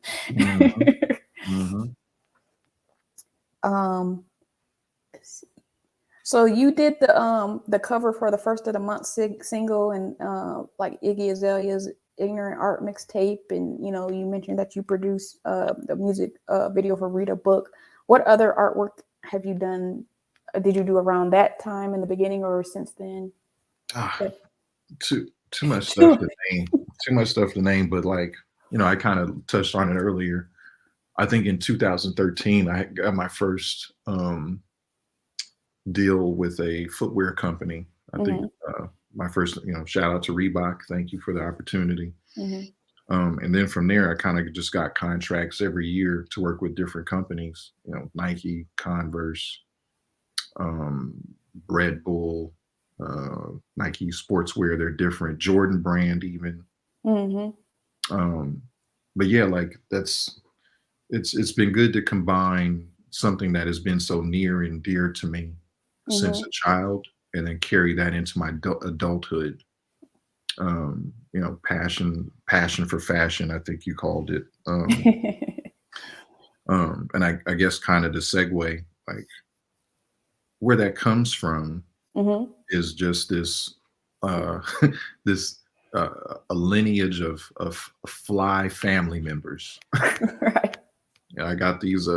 So you did the cover for the first of the month single and like Iggy Azalea's Ignorant Art mixtape, and you know, you mentioned that you produced the music video for Read a Book. What other artwork have you done? Did you do around that time in the beginning or since then? Too much stuff to name. Too much stuff to name, but like, you know, I kind of touched on it earlier. I think in 2013, I got my first deal with a footwear company. I think my first, you know, shout out to Reebok. Thank you for the opportunity. And then from there, I kind of just got contracts every year to work with different companies, you know, Nike, Converse, Red Bull, Nike sportswear. They're different. Jordan brand even. But yeah, like it's been good to combine something that has been so near and dear to me since a child, and then carry that into my adulthood. You know, passion for fashion, I think you called it. And I guess kind of the segue, like where that comes from is just this this a lineage of fly family members. Right. Yeah, I got these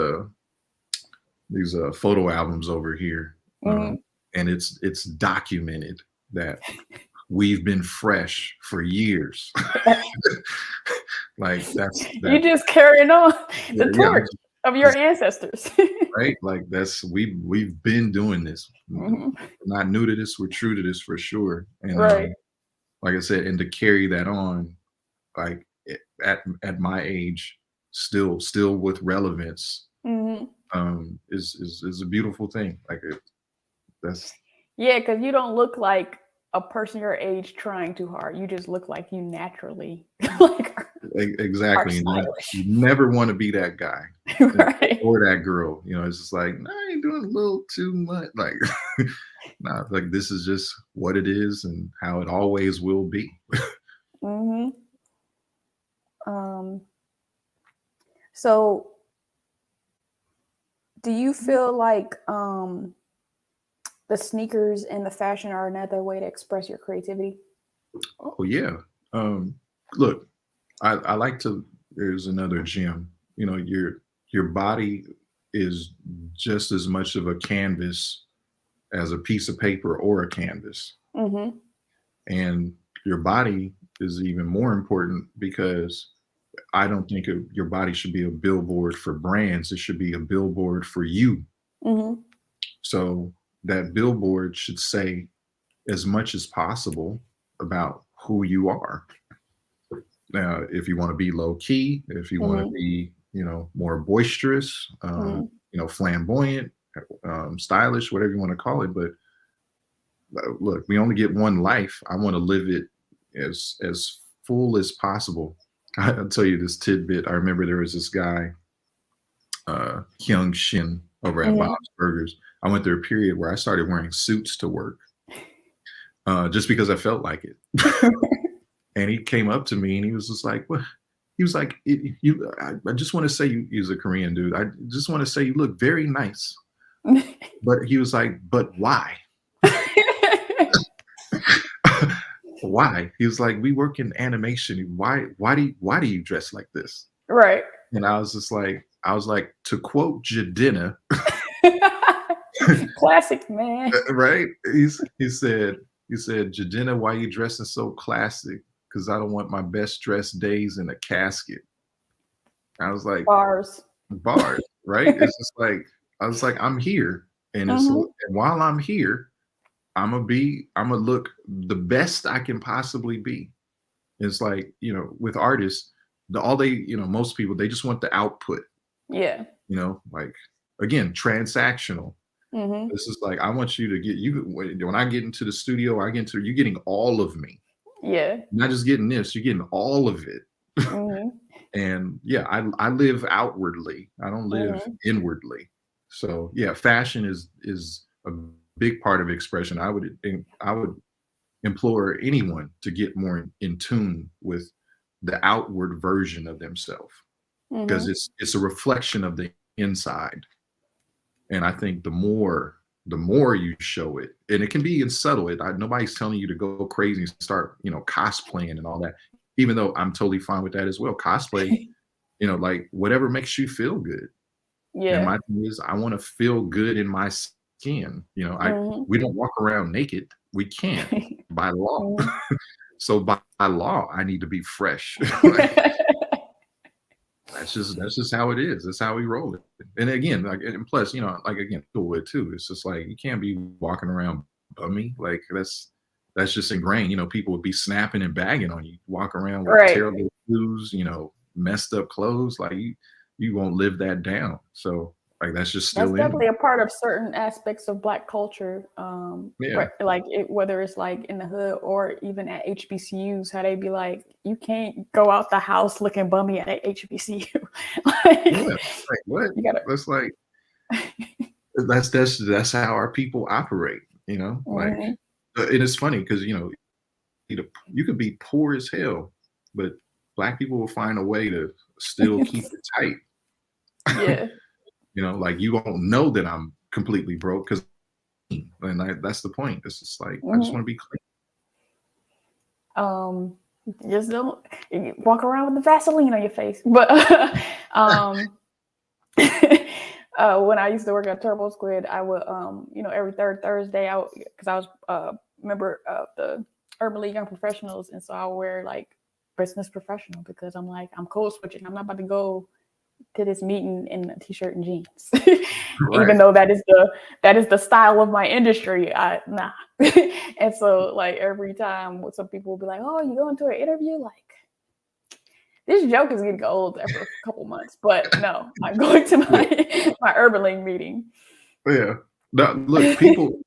photo albums over here. And and it's documented that we've been fresh for years. Like that's you just carrying on the yeah, torch of your ancestors. right? Like that's we've been doing this. Mhm. We're not new to this, we're true to this for sure. And Right. like I said, and to carry that on, like at my age, still with relevance, Mhm. is a beautiful thing. Like that's Yeah, because you don't look like a person your age trying too hard. You just look like you naturally like are exactly. And you stylish. never want to be that guy Right. or that girl. You know, it's just like, nah, you're doing a little too much. Like, nah, like this is just what it is and how it always will be. Mhm. Um, so do you feel like the sneakers and the fashion are another way to express your creativity? Oh yeah. Look, I like to. There's another gem. You know, your body is just as much of a canvas as a piece of paper or a canvas, Mm-hmm. and your body is even more important because I don't think your body should be a billboard for brands. It should be a billboard for you. Mm-hmm. So that billboard should say as much as possible about who you are. Now, if you want to be low key, if you want to Mm-hmm. be, more boisterous, Mm-hmm. flamboyant, stylish, whatever you want to call it. But look, we only get one life. I want to live it as full as possible. I'll tell you this tidbit. I remember there was this guy, Kyung Shin, over at Mm-hmm. Bob's Burgers. I went through a period where I started wearing suits to work, just because I felt like it. And he came up to me and he was just like, "What?" He was like, I just want to say he's a Korean dude. I just want to say you look very nice." But he was like, "But why?" Why? He was like, "We work in animation. Why do you dress like this?" Right. And I was like, to quote Jadena, Classic, man. right? He said, "Jadena, why you dressing so classic? Because I don't want my best dressed days in a casket." I was like, Bars. bars, right? It's just like I was like, I'm here, and Mm-hmm. and while I'm here, I'm gonna look the best I can possibly be. It's like, with artists, most people, they just want the output, Yeah. like, again, transactional. Mm-hmm. This is like, I want you to get you when I get into the studio, you're getting all of me. Yeah. You're not just getting this, you're getting all of it. Mm-hmm. And yeah, I live outwardly. I don't live Mm-hmm. inwardly. So yeah, fashion is a big part of expression. I would implore anyone to get more in tune with the outward version of themselves, because Mm-hmm. it's a reflection of the inside. And I think the more you show it, and it can be in subtle. Nobody's telling you to go crazy and start cosplaying and all that. Even though I'm totally fine with that as well. Cosplay, like whatever makes you feel good. And Yeah. my thing is, I want to feel good in my skin. Mm-hmm. We don't walk around naked. We can't by law. So by law, I need to be fresh. That's just how it is. That's how we roll it. And again, like, and plus, like, again, Inglewood too. It's just like you can't be walking around bummy. Like that's just ingrained. People would be snapping and bagging on you. Walk around with Right. terrible shoes, messed up clothes. Like you won't live that down. So like that's just That's still in definitely me. a part of certain aspects of Black culture. Yeah. Like whether it's like in the hood or even at HBCUs, how they be like, you can't go out the house looking bummy at a HBCU. Yeah. Like, Like what? you gotta. That's like that's how our people operate. Like, Mhm. it is funny because you could be poor as hell, but Black people will find a way to still keep it tight. Yeah. Like you won't know that I'm completely broke because, and that's the point. It's just like I just Mhm. want to be clean. Um, just don't walk around with the Vaseline on your face. But when I used to work at Turbo Squid, I would, every third Thursday, because I was a member of the Urban League Young Professionals, and so I would wear like business professional because I'm like, I'm code switching. I'm not about to go to this meeting in a t-shirt and jeans, even though that is the style of my industry. Nah. And so like every time some people will be like, "Oh, you going to an interview?" Like, this joke is getting old after a couple months, but no, I'm going to my Urban League meeting. Yeah. No, look, people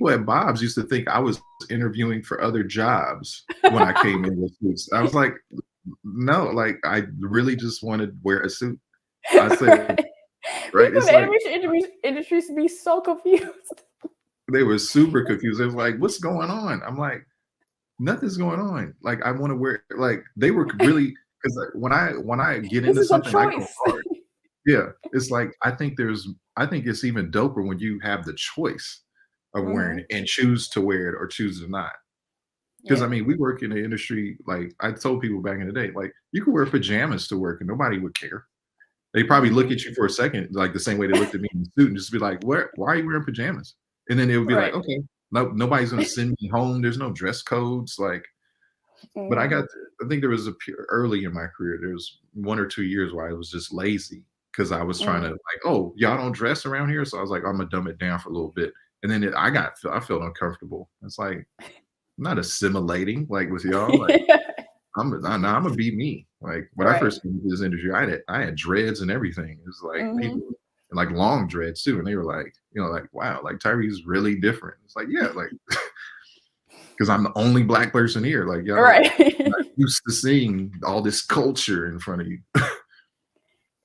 at Bob's used to think I was interviewing for other jobs when I came in with suits. I was like, no, like I really just wanted to wear a suit. I said, right? People in the animation industry used to be so confused. They were super confused. They was like, "What's going on?" I'm like, "Nothing's going on." Like I want to wear. Like they were really because when I get into something, I go hard. Yeah, it's like I think it's even doper when you have the choice of wearing it and choose to wear it or choose to not. Because I mean, we work in the industry. Like I told people back in the day, like you could wear pajamas to work and nobody would care. They probably look at you for a second, like the same way they looked at me in the suit, and just be like, "Why are you wearing pajamas?" And then it would be like, "Okay, no, nobody's gonna send me home. There's no dress codes." Like, but I think there was early in my career, there was 1 or 2 years where I was just lazy because I was trying to like, "Oh, y'all don't dress around here," so I was like, "I'm gonna dumb it down for a little bit," and then I felt uncomfortable. It's like I'm not assimilating like with y'all. Like, I'm gonna be me. Like when I first came into this industry, I had dreads and everything. It was like people and like long dreads too, and they were like, like, wow, like Tyree's really different. It's like, yeah, like because I'm the only black person here. Like, y'all not used to seeing all this culture in front of you.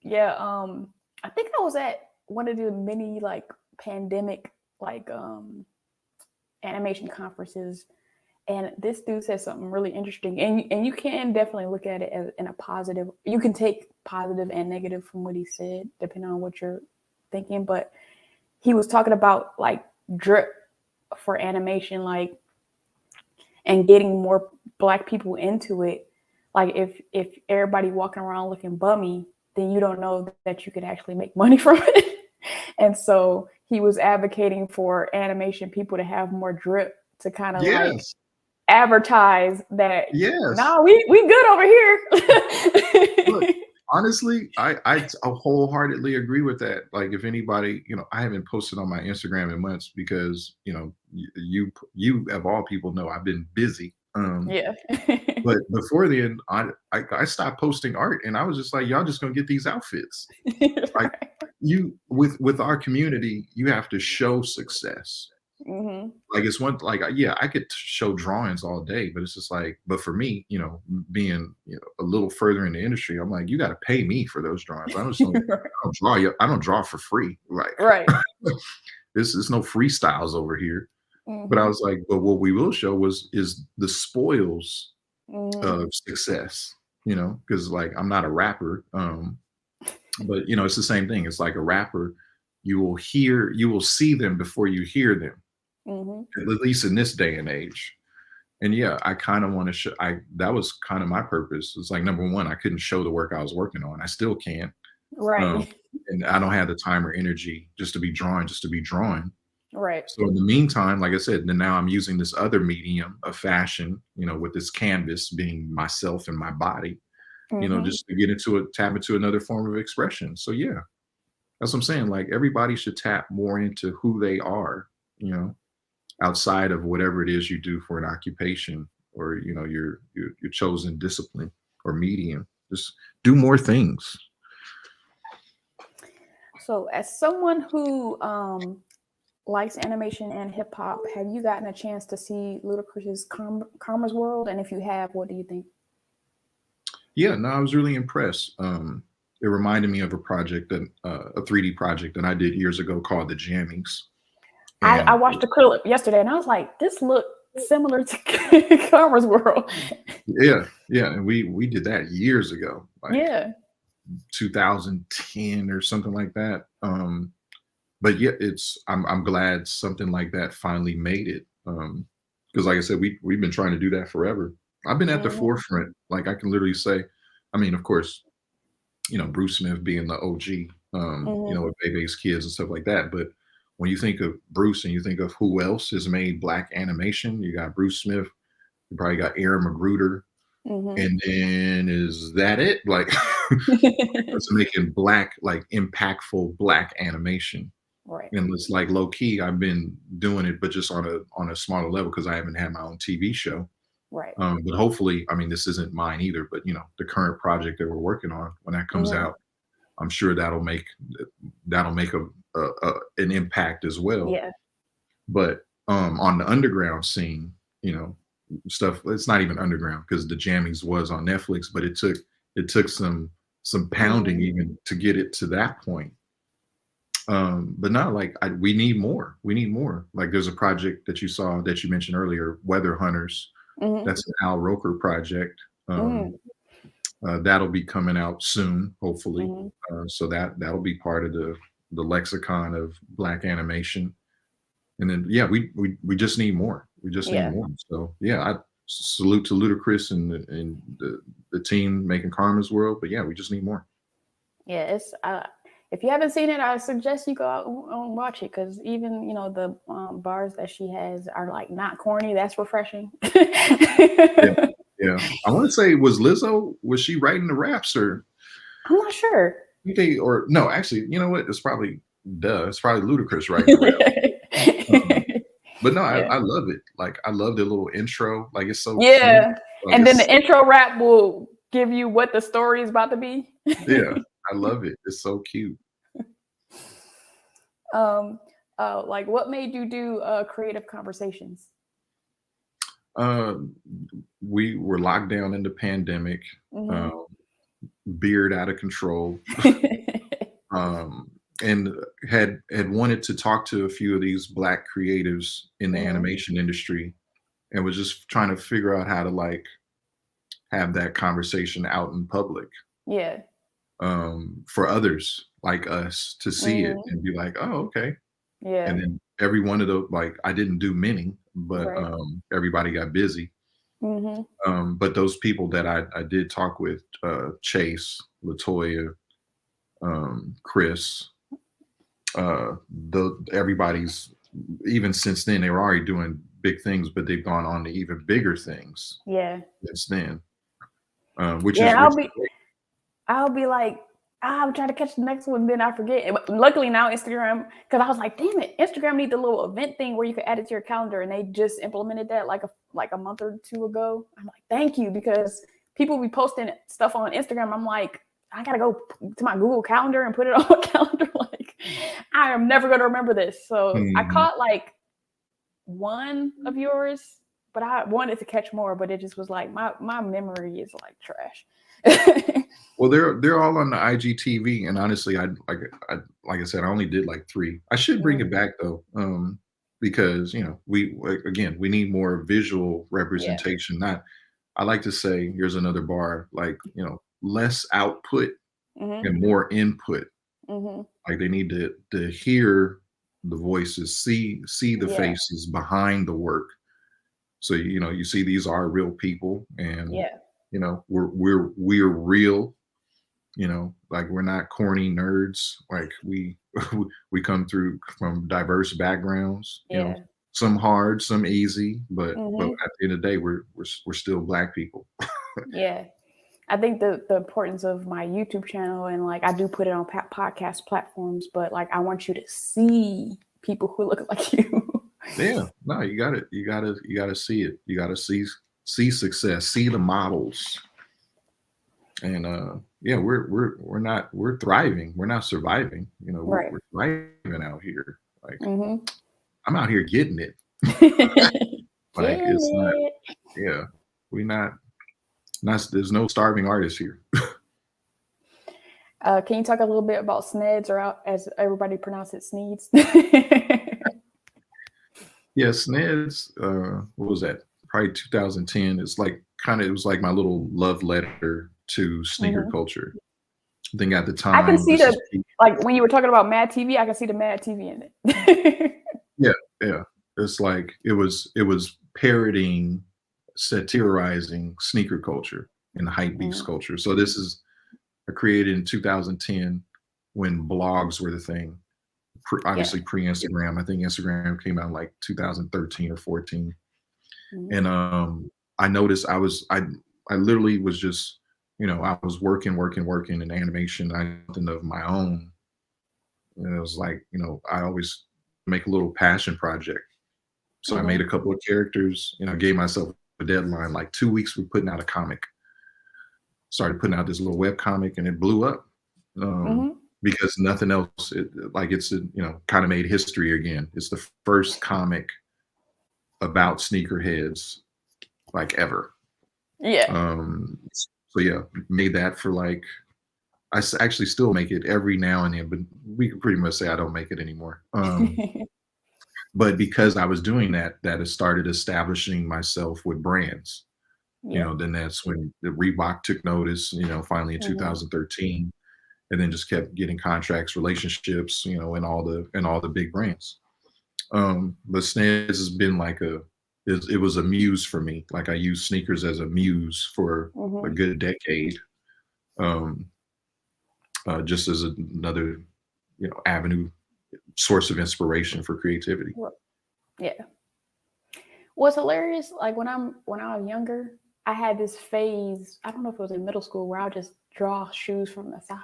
Yeah, I think I was at one of the many like pandemic like animation conferences. And this dude said something really interesting, and you can definitely look at it as in a positive. You can take positive and negative from what he said, depending on what you're thinking. But he was talking about like drip for animation, like, and getting more Black people into it. Like if everybody walking around looking bummy, then you don't know that you could actually make money from it. And so he was advocating for animation people to have more drip to kind of like advertise that we good over here. Look, honestly, I wholeheartedly agree with that. Like if anybody, I haven't posted on my Instagram in months because you of all people know I've been busy. But before then, I stopped posting art, and I was just like, y'all just gonna get these outfits. Like you with our community, you have to show success. Like it's one like I could show drawings all day, but it's just like, but for me, being a little further in the industry, I'm like, you got to pay me for those drawings. I don't draw you. I don't draw for free. Like this is no freestyles over here. But I was like, but what we will show is the spoils of success. Because like I'm not a rapper, but it's the same thing. It's like a rapper. You will see them before you hear them. At least in this day and age. And yeah, I kind of want to show that was kind of my purpose. It's like, number one, I couldn't show the work I was working on. I still can't. And I don't have the time or energy just to be drawing. So in the meantime, like I said, then now I'm using this other medium of fashion, with this canvas being myself and my body, just to get tap into another form of expression. So yeah, that's what I'm saying. Like everybody should tap more into who they are, outside of whatever it is you do for an occupation or your chosen discipline or medium. Just do more things. So as someone who likes animation and hip hop, have you gotten a chance to see Ludacris's Karma's World? And if you have, what do you think? Yeah, no, I was really impressed. It reminded me of a project a 3D project that I did years ago called The Jammings. I watched the clip yesterday and I was like, this looked similar to Karma's World. Yeah. And we did that years ago. Like 2010 or something like that. But yeah, I'm glad something like that finally made it. Because like I said, we've been trying to do that forever. I've been at the forefront. Like I can literally say, I mean, of course, Bruce Smith being the OG, you know, with Bebe's kids and stuff like that. But when you think of Bruce and you think of who else has made Black animation, you got Bruce Smith, you probably got Aaron Magruder, and then is that it? Like, it's making Black, like impactful Black animation. Right. And it's like low key, I've been doing it, but just on a smaller level because I haven't had my own TV show. Right. But hopefully, I mean, this isn't mine either, but you know, the current project that we're working on, when that comes out, I'm sure that'll make an impact as well. Yeah. But on the underground scene, you know, stuff, it's not even underground because the Jammies was on Netflix, but it took some pounding even to get it to that point. But not like we need more. We need more. Like there's a project that you saw that you mentioned earlier, Weather Hunters. That's an Al Roker project. That'll be coming out soon, hopefully. So that'll be part of the lexicon of Black animation. And then yeah, we just need more. We just need more. So yeah, I salute to Ludacris and the team making Karma's World. But yeah, we just need more. Yeah, it's if you haven't seen it, I suggest you go out and watch it because even you know the bars that she has are like not corny. That's refreshing. Yeah. I want to say, was she writing the raps or? I'm not sure. Or no, actually, you know what? It's probably Ludacris writing the rap. But no, I love it. Like I love the little intro. Like it's so cute. Like, and then the intro rap will give you what the story is about to be. Yeah, I love it. It's so cute. Like what made you do creative conversations? We were locked down in the pandemic, beard out of control, and had wanted to talk to a few of these Black creatives in the animation industry, and was just trying to figure out how to like have that conversation out in public. Yeah. For others like us to see it and be like, oh, okay. Yeah. And then every one of those, like I didn't do many, but everybody got busy. But those people that I did talk with, Chase, Latoya, Chris, everybody's, even since then, they were already doing big things, but they've gone on to even bigger things. Yeah. Since then. I'll be like, I'm trying to catch the next one, then I forget. But luckily now Instagram, because I was like, damn it, Instagram needs a little event thing where you can add it to your calendar, and they just implemented that like a month or two ago. I'm like, thank you, because people be posting stuff on Instagram. I'm like, I gotta go to my Google Calendar and put it on my calendar. Like, I am never gonna remember this. So I caught like one of yours, but I wanted to catch more, but it just was like my memory is like trash. Well, they're all on the IGTV, and honestly, like I said, I only did like 3. I should bring it back though, because you know we need more visual representation. Not, I like to say, here's another bar, like you know, less output and more input. Like they need to hear the voices, see the faces behind the work. So you know, you see these are real people, and you know, we're real. You know, like we're not corny nerds. Like we come through from diverse backgrounds. You know, some hard, some easy, but at the end of the day, we're still Black people. Yeah, I think the importance of my YouTube channel, and like I do put it on podcast platforms, but like I want you to see people who look like you. Yeah, no, you got it. You gotta see it. You gotta see success, see the models. And yeah, we're thriving. We're not surviving. You know, we're thriving out here. Like I'm out here getting it. Like it's not. Yeah, we not. There's no starving artists here. Can you talk a little bit about Sneads, or as everybody pronounces it, Sneads? Yeah, Sneads. What was that? Probably 2010. It's like it was like my little love letter to sneaker culture. I think at the time I can see like when you were talking about Mad TV, I can see the Mad TV in it. Yeah. It's like it was parodying, satirizing sneaker culture and hype beast culture. So this is created in 2010. when blogs were the thing. Obviously pre-Instagram. I think Instagram came out like 2013 or 14. And I noticed I literally was just, I was working in animation. I had nothing of my own. And it was like, I always make a little passion project. So I made a couple of characters, gave myself a deadline, like 2 weeks for putting out a comic. Started putting out this little web comic, and it blew up. Because nothing else, it's kind of made history again. It's the first comic about sneakerheads like ever. So yeah, made that for like, I actually still make it every now and then, but we can pretty much say I don't make it anymore. But because I was doing that has started establishing myself with brands. Then that's when the Reebok took notice, finally in 2013. And then just kept getting contracts, relationships, and all the big brands. But Sneads has been like it was a muse for me. Like I used sneakers as a muse for a good decade, just as another, avenue, source of inspiration for creativity. Yeah. What's hilarious, like when I was younger, I had this phase. I don't know if it was in middle school where I would just draw shoes from the side.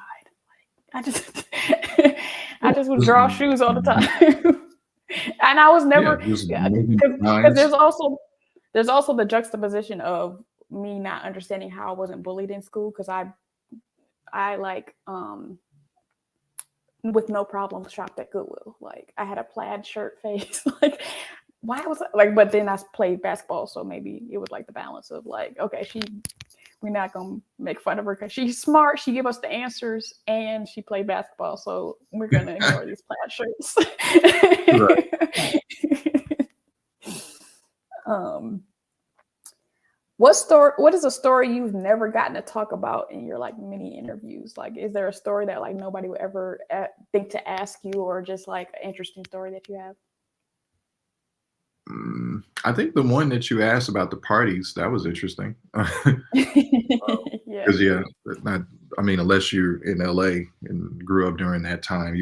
I just would draw shoes all the time. And I was never, because there's also the juxtaposition of me not understanding how I wasn't bullied in school, because I like with no problem shopped at Goodwill. Like I had a plaid shirt phase. Like why was I, like, but then I played basketball, so maybe it was like the balance of like, okay, we're not gonna make fun of her because she's smart. She gave us the answers and she played basketball, so we're gonna ignore these plaid shirts. What is a story you've never gotten to talk about in your like mini interviews? Like, is there a story that like nobody would ever think to ask you, or just like an interesting story that you have? I think the one that you asked about the parties, that was interesting. Because I mean, unless you're in LA and grew up during that time,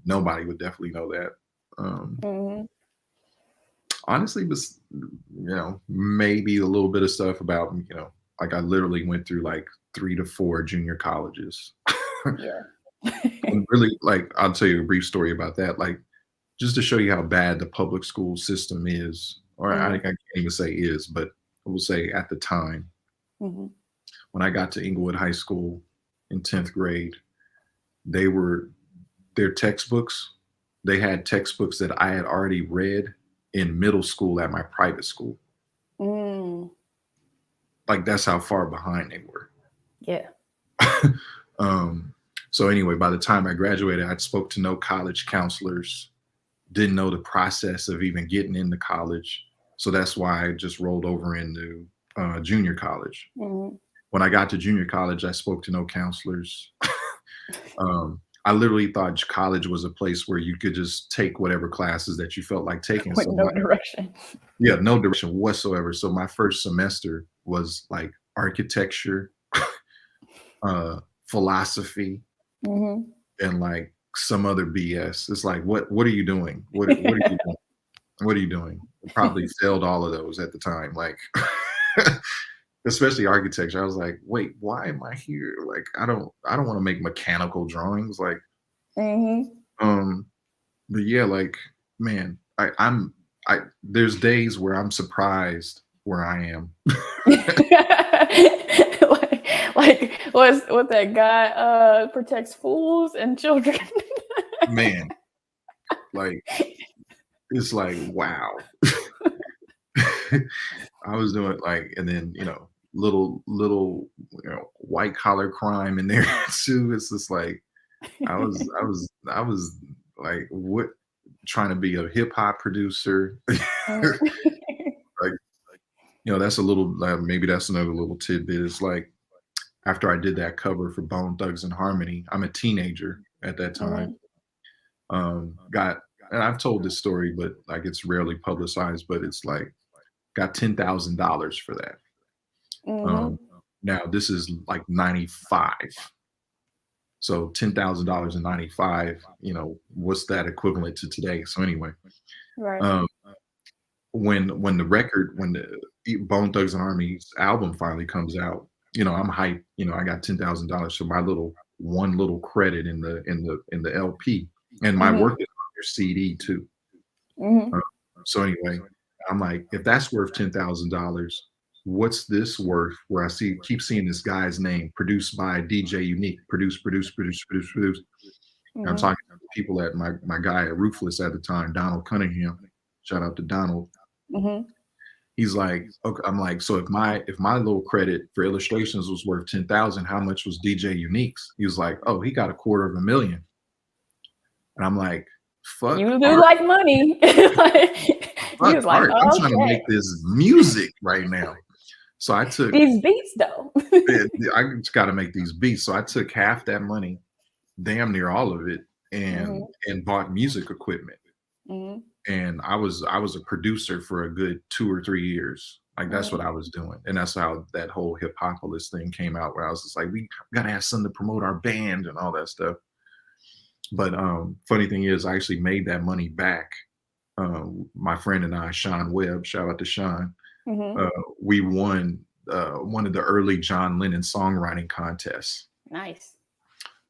nobody would definitely know that. Honestly, was, maybe a little bit of stuff about, like I literally went through like 3 to 4 junior colleges. And really, like, I'll tell you a brief story about that. Like, just to show you how bad the public school system is, or I can't even say is, but I will say at the time, when I got to Inglewood High School in 10th grade, their textbooks, they had textbooks that I had already read in middle school at my private school. Like that's how far behind they were. So anyway, by the time I graduated, I spoke to no college counselors, didn't know the process of even getting into college. So that's why I just rolled over into junior college. When I got to junior college, I spoke to no counselors. I literally thought college was a place where you could just take whatever classes that you felt like taking. With no direction. Yeah, no direction whatsoever. So my first semester was like architecture, philosophy, and like some other BS. It's like, what are you doing? What are you doing? What are you doing? I probably failed all of those at the time. Like, especially architecture. I was like, wait, why am I here? Like, I don't want to make mechanical drawings. Like, but yeah, like, man, there's days where I'm surprised where I am. like what that guy protects fools and children. Man, like, it's like, wow. I was doing like, and then, little, white collar crime in there too. It's just like, I was like, what, trying to be a hip hop producer. Like, that's a little, maybe that's another little tidbit. It's like, after I did that cover for Bone Thugs and Harmony, I'm a teenager at that time. And I've told this story, but like it's rarely publicized, but it's like, got $10,000 for that. Now this is like 95. So $10,000 in 95, you know, what's that equivalent to today? So anyway, Right. um, when the Bone Thugs and Harmony's album finally comes out, you know, I'm hyped. You know, I got $10,000 for my one little credit in the LP, and my work is on your CD too. Uh, so anyway, I'm like, if that's worth $10,000, what's this worth? Where I keep seeing this guy's name, produced by DJ Unique, produce. And I'm talking to people at my guy at Ruthless at the time, Donald Cunningham. Shout out to Donald. He's like, okay, I'm like, so if my little credit for illustrations was worth 10,000, how much was DJ Unique's? He was like, oh, he got $250,000. And I'm like, fuck. You do like money. Like, he was like, I'm trying to make this music right now. So I took these beats though. I just got to make these beats. So I took half that money, damn near all of it, and bought music equipment. And I was a producer for a good 2 or 3 years. Like that's what I was doing. And that's how that whole hip-hopolis thing came out, where I was just like, we gotta have something to promote our band and all that stuff. But funny thing is, I actually made that money back. My friend and I, Sean Webb, shout out to Sean, we won one of the early John Lennon songwriting contests. Nice.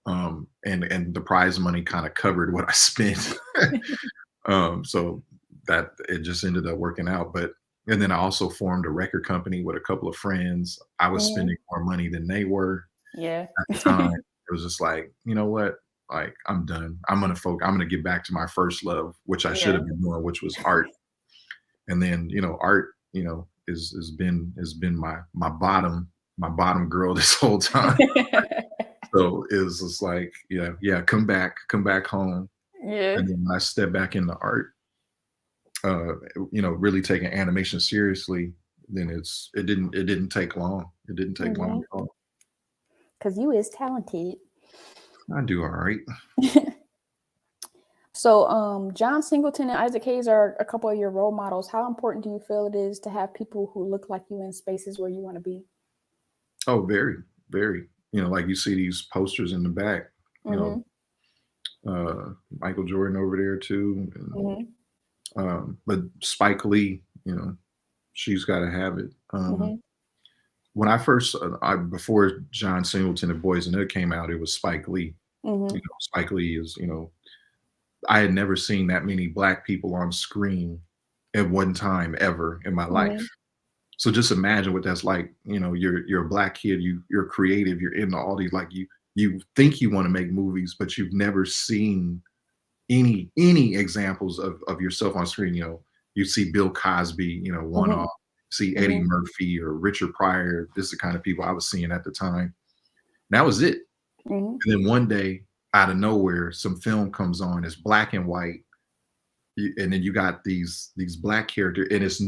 And the prize money kind of covered what I spent. So that it just ended up working out. And then I also formed a record company with a couple of friends. I was spending more money than they were. Yeah. At the time, it was just like, you know what? Like, I'm done. I'm gonna get back to my first love, which I should have been doing, which was art. And then, you know, art, you know, has been my bottom girl this whole time. So it was just like, yeah, come back home. Yeah. And then when I stepped back into art, you know, really taking animation seriously, then it didn't take long. It didn't take long at all. Because you is talented. I do all right. So John Singleton and Isaac Hayes are a couple of your role models. How important do you feel it is to have people who look like you in spaces where you want to be? Oh, very, very. You know, like you see these posters in the back, you know, Michael Jordan over there too. And, but Spike Lee, you know, she's got to have it. When I first, before John Singleton and Boys and Hood came out, it was Spike Lee. You know, Spike Lee is, you know, I had never seen that many Black people on screen at one time ever in my life. So just imagine what that's like. You know, you're a Black kid, you're creative, you're into all these, like you think you want to make movies, but you've never seen any examples of yourself on screen. You know, you see Bill Cosby, you know, one-off, see Eddie Murphy or Richard Pryor. This is the kind of people I was seeing at the time. That was it. And then one day, out of nowhere, some film comes on, it's black and white. And then you got these Black characters, and there's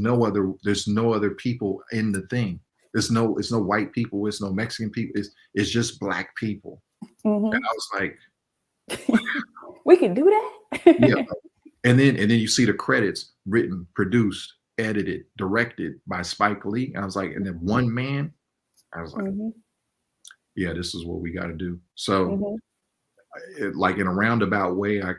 no other people in the thing. It's no white people, it's no Mexican people, it's just Black people. And I was like, we can do that. yeah. And then you see the credits, written, produced, edited, directed by Spike Lee. And I was like, and then one man, I was like, yeah, this is what we got to do. So like in a roundabout way, I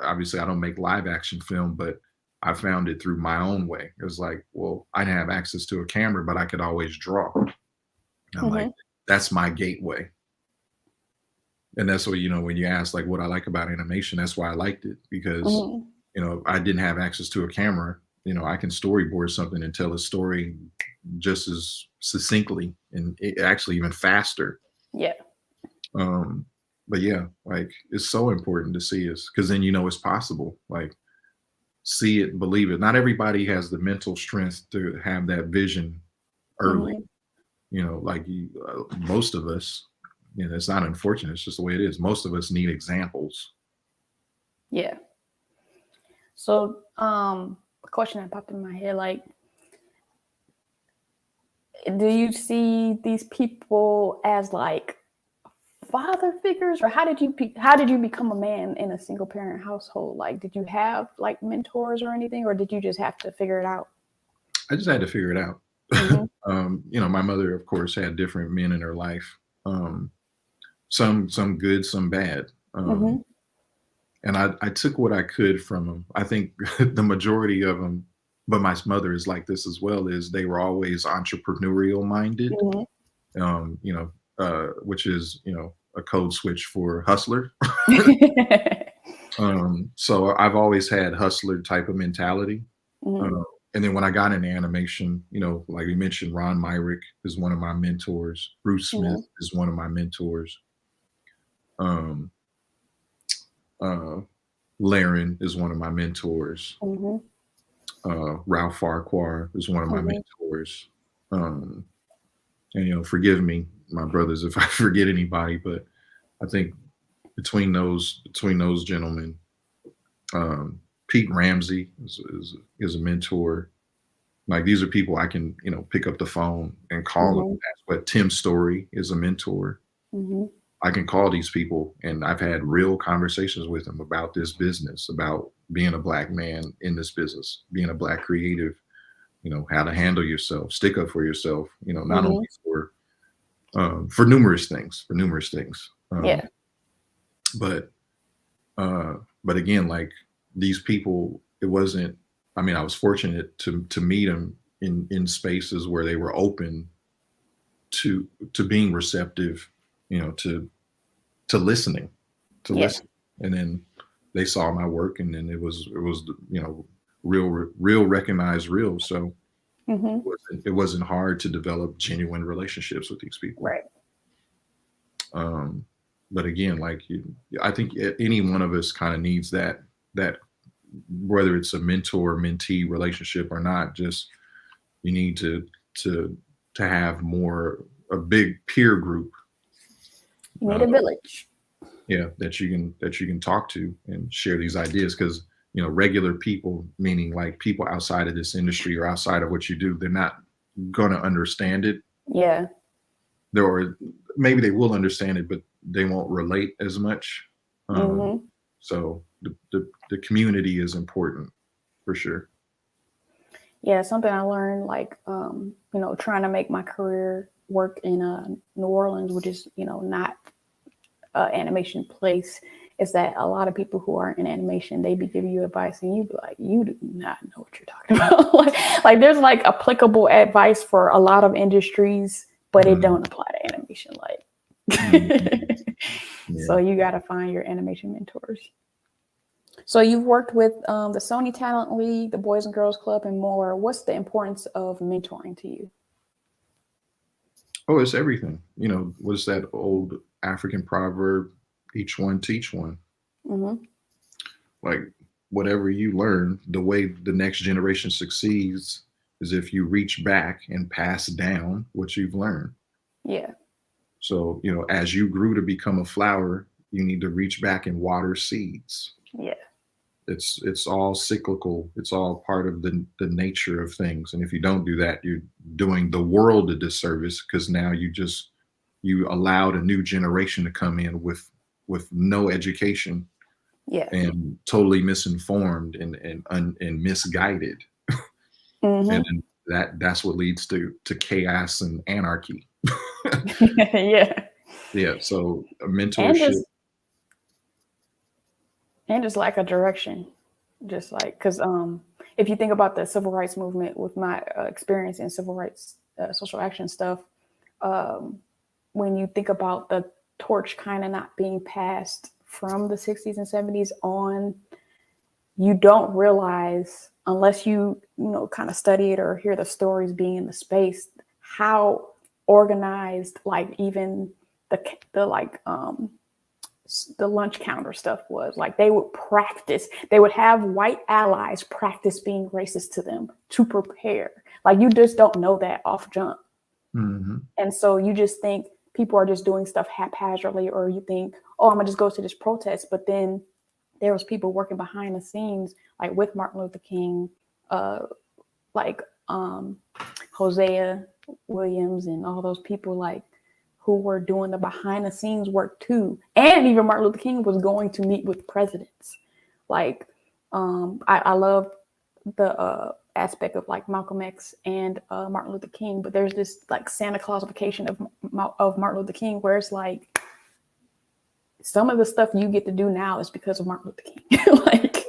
obviously I don't make live action film, but I found it through my own way. It was like, well, I didn't have access to a camera, but I could always draw. And I'm like, that's my gateway. And that's what, you know, when you ask like what I like about animation, that's why I liked it, because, you know, I didn't have access to a camera. You know, I can storyboard something and tell a story just as succinctly and actually even faster. Yeah. But yeah, like it's so important to see us, because then you know it's possible. Like, see it, believe it. Not everybody has the mental strength to have that vision early. You know, like most of us, you know, it's not unfortunate. It's just the way it is. Most of us need examples. Yeah. So, a question that popped in my head, like, do you see these people as like father figures, or how did you become a man in a single parent household? Like, did you have like mentors or anything, or did you just have to figure it out? I just had to figure it out. You know, my mother, of course, had different men in her life. some good, some bad. Mm-hmm. And I took what I could from them. I think the majority of them, but my mother is like this as well, is they were always entrepreneurial minded, you know, which is, you know, a code switch for hustler. So I've always had hustler type of mentality. Mm-hmm. And then when I got into animation, you know, like you mentioned, Ron Myrick is one of my mentors. Bruce Smith Mm-hmm. is one of my mentors. Um, uh, Laren is one of my mentors. Mm-hmm. Ralph Farquhar is one of my Mm-hmm. mentors. And you know, forgive me, my brothers, if I forget anybody, but I think between those gentlemen, Pete Ramsey is a mentor. Like these are people I can, you know, pick up the phone and call them. Mm-hmm. That's what Tim Story is a mentor. Mm-hmm. I can call these people and I've had real conversations with them about this business, about being a Black man in this business, being a Black creative, you know, how to handle yourself, stick up for yourself, you know, not only Mm-hmm. for numerous things, Yeah. but uh, but again, like these people, it wasn't. I mean, I was fortunate to meet them in spaces where they were open to being receptive, you know, to listening, to Yeah. listen, and then they saw my work, and then it was you know real recognized real. So Mm-hmm. it wasn't hard to develop genuine relationships with these people. Right. Um, but again, I think any one of us kind of needs that whether it's a mentor mentee relationship or not. Just you need to have more a big peer group. You need Uh, a village. yeah, that you can talk to and share these ideas because you know regular people, meaning like people outside of this industry or outside of what you do, they're not going to understand it. Yeah. Or maybe they will understand it, but they won't relate as much. Mm-hmm. So the community is important for sure. Yeah, something I learned, like, you know, trying to make my career work in New Orleans, which is, you know, not an animation place, is that a lot of people who aren't in animation, they be giving you advice and you be like, you do not know what you're talking about. like there's like applicable advice for a lot of industries, but it don't apply to animation. So Yeah. you got to find your animation mentors. So you've worked with the Sony Talent League, the Boys and Girls Club, and more. What's the importance of mentoring to you? Oh, it's everything. You know, what's that old African proverb? Each one teach one. Mm-hmm. Like whatever you learn, the way the next generation succeeds is if you reach back and pass down what you've learned. Yeah. So, you know, as you grew to become a flower, you need to reach back and water seeds. Yeah. It's all cyclical. It's all part of the nature of things. And if you don't do that, you're doing the world a disservice because now you allowed a new generation to come in with no education Yeah. and totally misinformed and misguided. Mm-hmm. And then that's what leads to chaos and anarchy. Yeah. Yeah. So a And mentorship. just like a direction, just like because if you think about the civil rights movement, with my experience in civil rights social action stuff, when you think about the torch kind of not being passed from the 60s and 70s on, you don't realize, unless you know kind of study it or hear the stories being in the space, how organized like even the like the lunch counter stuff was. Like they would have white allies practice being racist to them to prepare. Like you just don't know that off jump. Mm-hmm. And so you just think people are just doing stuff haphazardly, or you think, oh, I'm gonna just go to this protest. But then there was people working behind the scenes, like with Martin Luther King, like Hosea Williams and all those people like who were doing the behind the scenes work too. And even Martin Luther King was going to meet with presidents. Like I love the aspect of like Malcolm X and Martin Luther King, but there's this like Santa Clausification of Martin Luther King where it's like some of the stuff you get to do now is because of Martin Luther King. Like,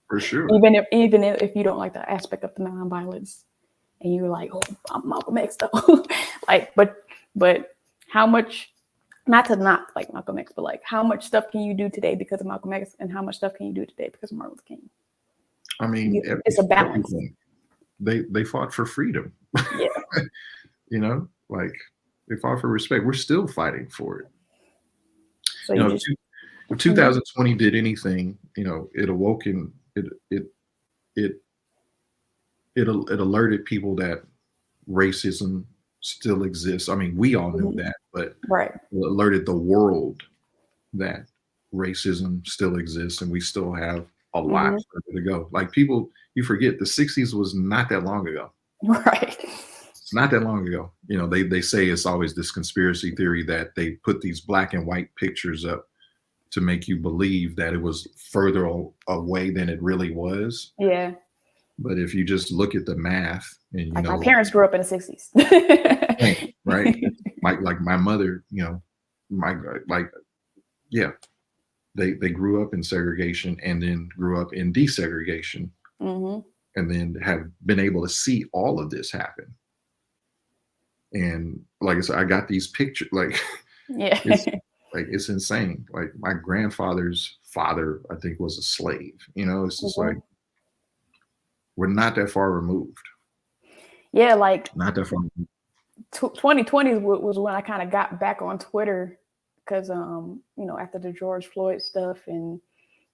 for sure. Even if you don't like the aspect of the nonviolence, and you're like, oh, I'm Malcolm X though. Like, but how much? Not to knock like Malcolm X, but like how much stuff can you do today because of Malcolm X, and how much stuff can you do today because of Martin Luther King? I mean, it's a balance. They fought for freedom. Yeah. You know, like they fought for respect. We're still fighting for it. So you know, if 2020 did anything, you know, it awoke and it alerted people that racism still exists. I mean, we all knew that, but right. It alerted the world that racism still exists, and we still have a lot further to go. Like people, you forget the 60s was not that long ago. Right. It's not that long ago. You know, they say it's always this conspiracy theory that they put these black and white pictures up to make you believe that it was further away than it really was. Yeah. But if you just look at the math, and you like know, my parents grew up in the 60s. right? Like my mother, you know, they grew up in segregation and then grew up in desegregation, and then have been able to see all of this happen. And like I said, I got these pictures, like, yeah, it's insane. Like my grandfather's father, I think, was a slave. You know, it's just like we're not that far removed. Yeah, like not that far removed. 2020 was when I kind of got back on Twitter because you know, after the George Floyd stuff, and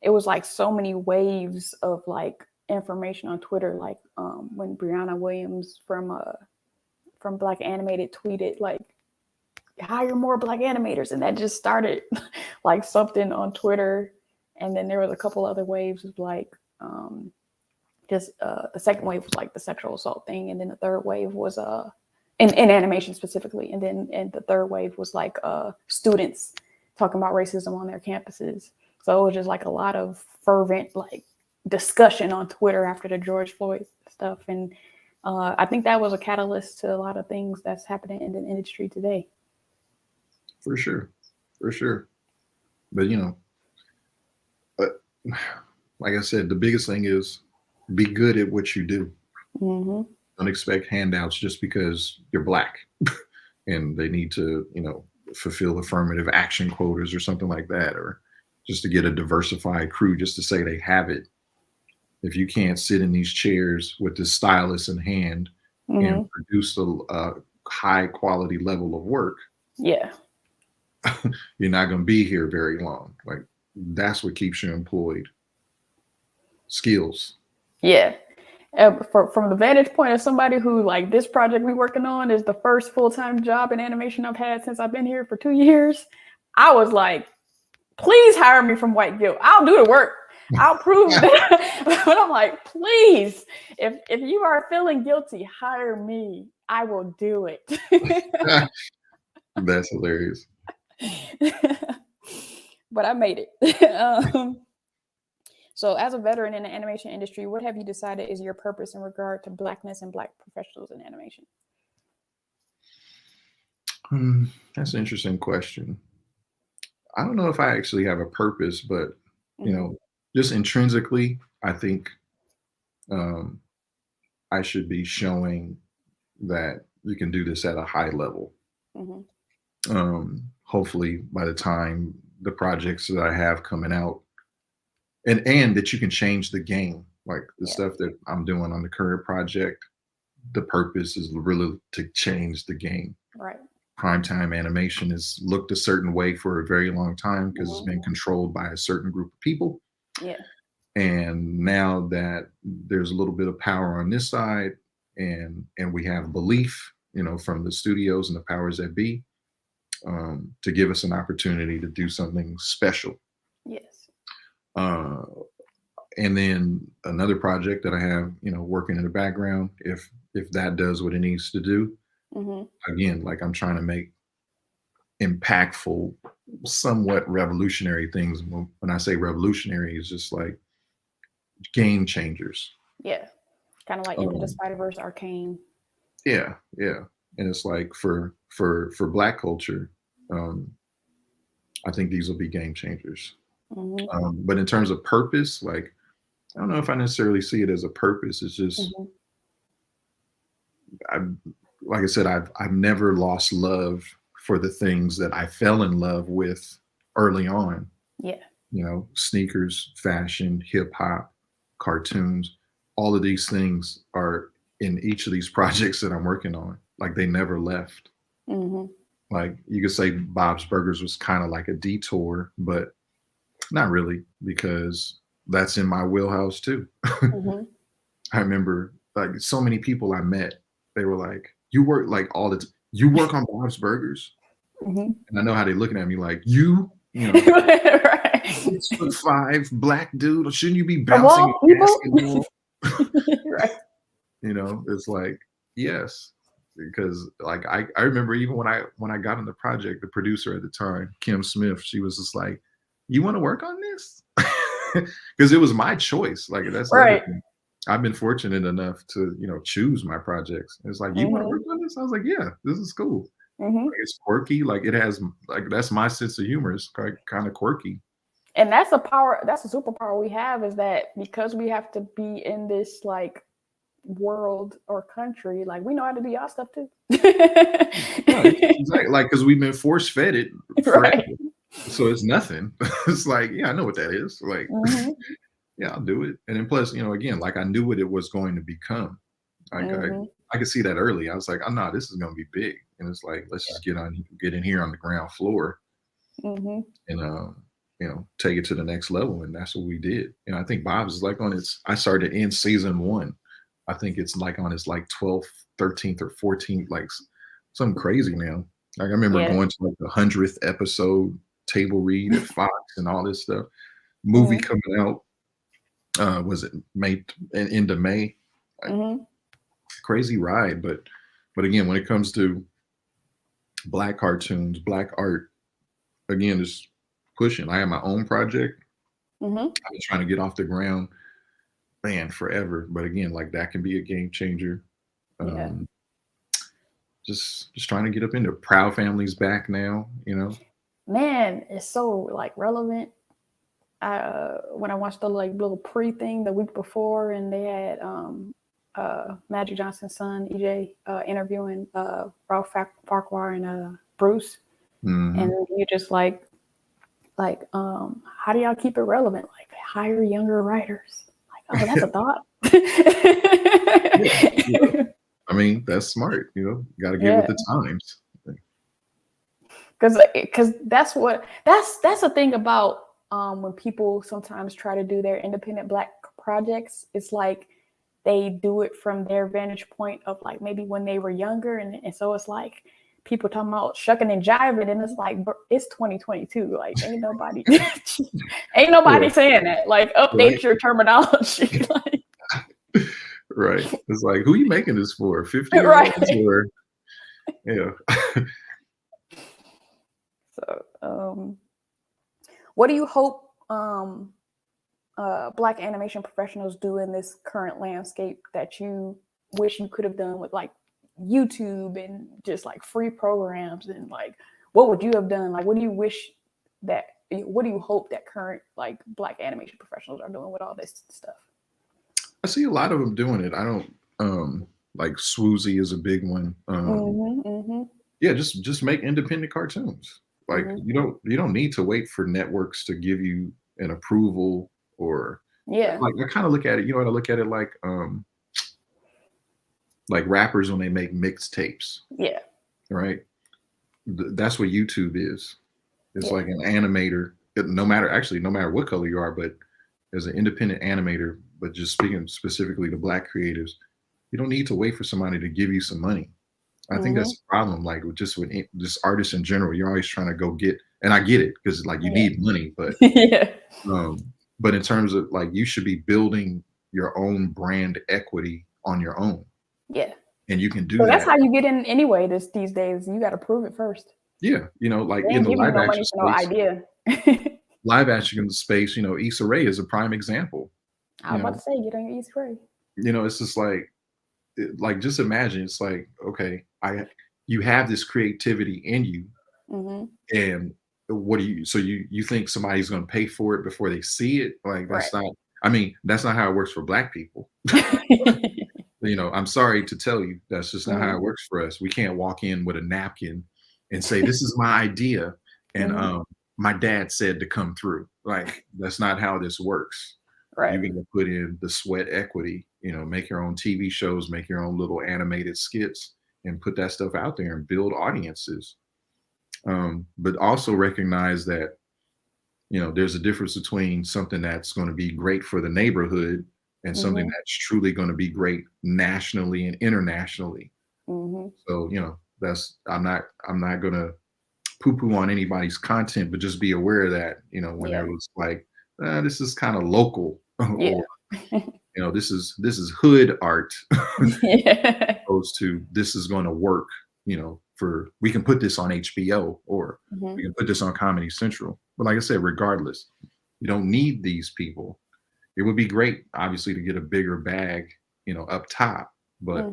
it was like so many waves of like information on Twitter, like when Brianna Williams from BlkWmnAnimator tweeted like, hire more Black animators, and that just started like something on Twitter. And then there was a couple other waves of like the second wave was like the sexual assault thing, and then the third wave was in animation specifically, and the third wave was like students talking about racism on their campuses. So it was just like a lot of fervent like discussion on Twitter after the George Floyd stuff, and I think that was a catalyst to a lot of things that's happening in the industry today. For sure. But you know, like I said, the biggest thing is be good at what you do. Don't expect handouts just because you're Black and they need to, you know, fulfill affirmative action quotas or something like that, or just to get a diversified crew just to say they have it. If you can't sit in these chairs with the stylus in hand and produce a high quality level of work, yeah, you're not going to be here very long. Like that's what keeps you employed. Skills. Yeah. From the vantage point of somebody who, like, this project we're working on is the first full-time job in animation I've had since I've been here for 2 years, I was like, please hire me from White Guilt. I'll do the work. I'll prove that. But I'm like, please, if you are feeling guilty, hire me. I will do it. That's hilarious. But I made it. So as a veteran in the animation industry, what have you decided is your purpose in regard to Blackness and Black professionals in animation? That's an interesting question. I don't know if I actually have a purpose, but you know, just intrinsically, I think I should be showing that you can do this at a high level. Hopefully by the time the projects that I have coming out, and that you can change the game, like the stuff that I'm doing on the current project, the purpose is really to change the game. Right. Primetime animation has looked a certain way for a very long time because it's been controlled by a certain group of people. Yeah. And now that there's a little bit of power on this side, and we have belief, you know, from the studios and the powers that be, to give us an opportunity to do something special. Yes. And then another project that I have, you know, working in the background, if that does what it needs to do, again, like I'm trying to make impactful, somewhat revolutionary things. When I say revolutionary, it's just like game changers. Yeah. Kind of like Into the Spider-Verse, Arcane. Yeah. And it's like for Black culture, I think these will be game changers. Mm-hmm. But in terms of purpose, like, I don't know if I necessarily see it as a purpose. It's just, Mm-hmm. I, like I said, I've never lost love for the things that I fell in love with early on. Yeah. You know, sneakers, fashion, hip hop, cartoons, all of these things are in each of these projects that I'm working on. Like they never left. Mm-hmm. Like you could say Bob's Burgers was kind of like a detour, but not really because that's in my wheelhouse too. Mm-hmm. I remember like so many people I met, they were like, "You work like all the you work on Bob's Burgers," Mm-hmm. and I know how they're looking at me like, you know, Right. 6'5" black dude, shouldn't you be Of bouncing all a people. basketball? Right. You know, it's like yes, because like I remember even when I got on the project, the producer at the time, Kim Smith, she was just like, "You want to work on this?" Because it was my choice. Like that's the other Right. thing. I've been fortunate enough to choose my projects. It's like you want to Mm-hmm. work on this? I was like, yeah, this is cool. Mm-hmm. Like, it's quirky. Like it has like that's my sense of humor. It's kind of quirky. And that's a power. That's a superpower we have, is that because we have to be in this like world or country, like we know how to do y'all stuff too. Right, exactly. Like because we've been force fed it forever, Right. so it's nothing. It's like yeah, I know what that is. Like Mm-hmm. yeah, I'll do it. And then plus, again, like I knew what it was going to become. Like Mm-hmm. I could see that early. I was like, oh no, this is going to be big. And it's like, let's just get in here on the ground floor Mm-hmm. and take it to the next level. And that's what we did. I think Bob's is like on its. I started in season 1. I think it's like on its like 12th, 13th, or 14th, like something crazy now. Like I remember Yeah. going to like the 100th episode table read at Fox and all this stuff. Movie Mm-hmm. coming out. Was it May into May? Mm-hmm. Crazy ride, but again, when it comes to black cartoons, black art, again, just pushing. I have my own project. Mm-hmm. I've been trying to get off the ground, man, forever. But again, like that can be a game changer. Yeah. Um, just trying to get up into Proud Families back now. Man, it's so like relevant. When I watched the like little pre thing the week before, and they had Magic Johnson's son EJ interviewing Ralph Farquhar and Bruce, Mm-hmm. and you just like how do y'all keep it relevant? Like hire younger writers. Like, oh, that's a thought. Yeah. I mean, that's smart. You got to get with the times. Because that's the thing about when people sometimes try to do their independent black projects. It's like they do it from their vantage point of like maybe when they were younger, and so it's like people talking about shucking and jiving, and it's like it's 2022. Like ain't nobody saying that. Like update your terminology. Like, right. It's like who are you making this for? 50-year-olds or yeah. So, what do you hope Black animation professionals do in this current landscape that you wish you could have done with like YouTube and just like free programs, and like what would you have done? Like what do you hope that current like Black animation professionals are doing with all this stuff? I see a lot of them doing it. I don't like Swoozy is a big one. Yeah, just make independent cartoons. Like you don't need to wait for networks to give you an approval or like I kind of look at it, I look at it like rappers when they make mixtapes. Yeah. Right? That's what YouTube is. It's like an animator, no matter what color you are, but as an independent animator, but just speaking specifically to Black creatives, you don't need to wait for somebody to give you some money. I think that's a problem. Like with just artists in general, you're always trying to go get, and I get it because like you need money, but but in terms of like you should be building your own brand equity on your own. Yeah, and you can do so that. That's how you get in anyway. These days, you got to prove it first. Yeah, like in the live action space, no idea. Live action space, Issa Rae is a prime example. I was about to say, get on your Issa Rae. It's just like just imagine it's like, okay, you have this creativity in you, and what do you, so you think somebody's going to pay for it before they see it? Like, Right. that's not, I mean, that's not how it works for Black people. You know, I'm sorry to tell you, that's just not how it works for us. We can't walk in with a napkin and say, this is my idea. And my dad said to come through. Like, that's not how this works. Right. You're going to put in the sweat equity, you know, make your own TV shows, make your own little animated skits, and put that stuff out there and build audiences. But also recognize that, you know, there's a difference between something that's going to be great for the neighborhood and something that's truly going to be great nationally and internationally. So, you know, that's, I'm not going to poo-poo on anybody's content, but just be aware of that, you know, when there was like, this is kind of local, or, you know, this is hood art, opposed to this is going to work, you know, for, we can put this on HBO, or we can put this on Comedy Central. But like I said, regardless, you don't need these people. It would be great, obviously, to get a bigger bag, you know, up top, but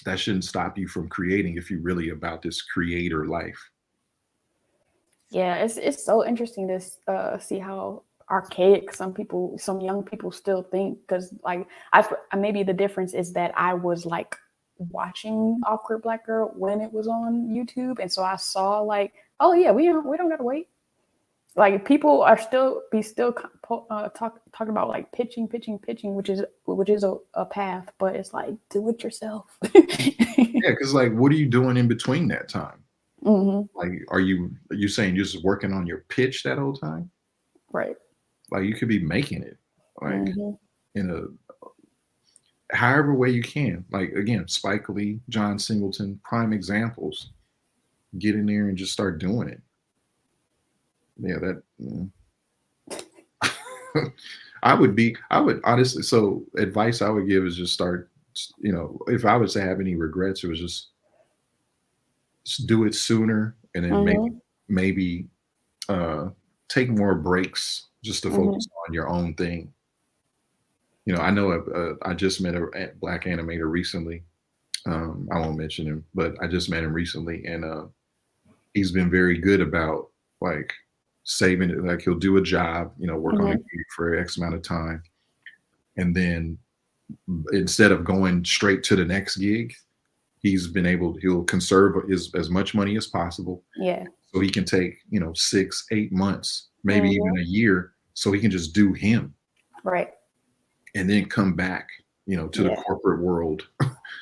that shouldn't stop you from creating if you're really about this creator life. Yeah, it's so interesting to see how archaic some young people still think, because like maybe the difference is that I was like watching Awkward Black Girl when it was on YouTube, and so I saw like, oh yeah, we don't gotta wait. Like, people are still talking about like pitching, which is a path, but it's like, do it yourself. Yeah, because like, what are you doing in between that time? Like, are you saying you're just working on your pitch that whole time? Right. Like, you could be making it, like, in a however way you can. Like, again, Spike Lee, John Singleton, prime examples. Get in there and just start doing it. Yeah, that I would honestly, so advice I would give is just start, you know, if I was to have any regrets, it was just do it sooner, and then maybe take more breaks just to focus on your own thing. You know, I know I just met a Black animator recently. I won't mention him, but I just met him recently, and he's been very good about like saving it. Like, he'll do a job, you know, work on a gig for X amount of time, and then instead of going straight to the next gig, he'll conserve as much money as possible. Yeah. So he can take, you know, 6-8 months, maybe even a year, so he can just do him. Right. And then come back, you know, to the corporate world,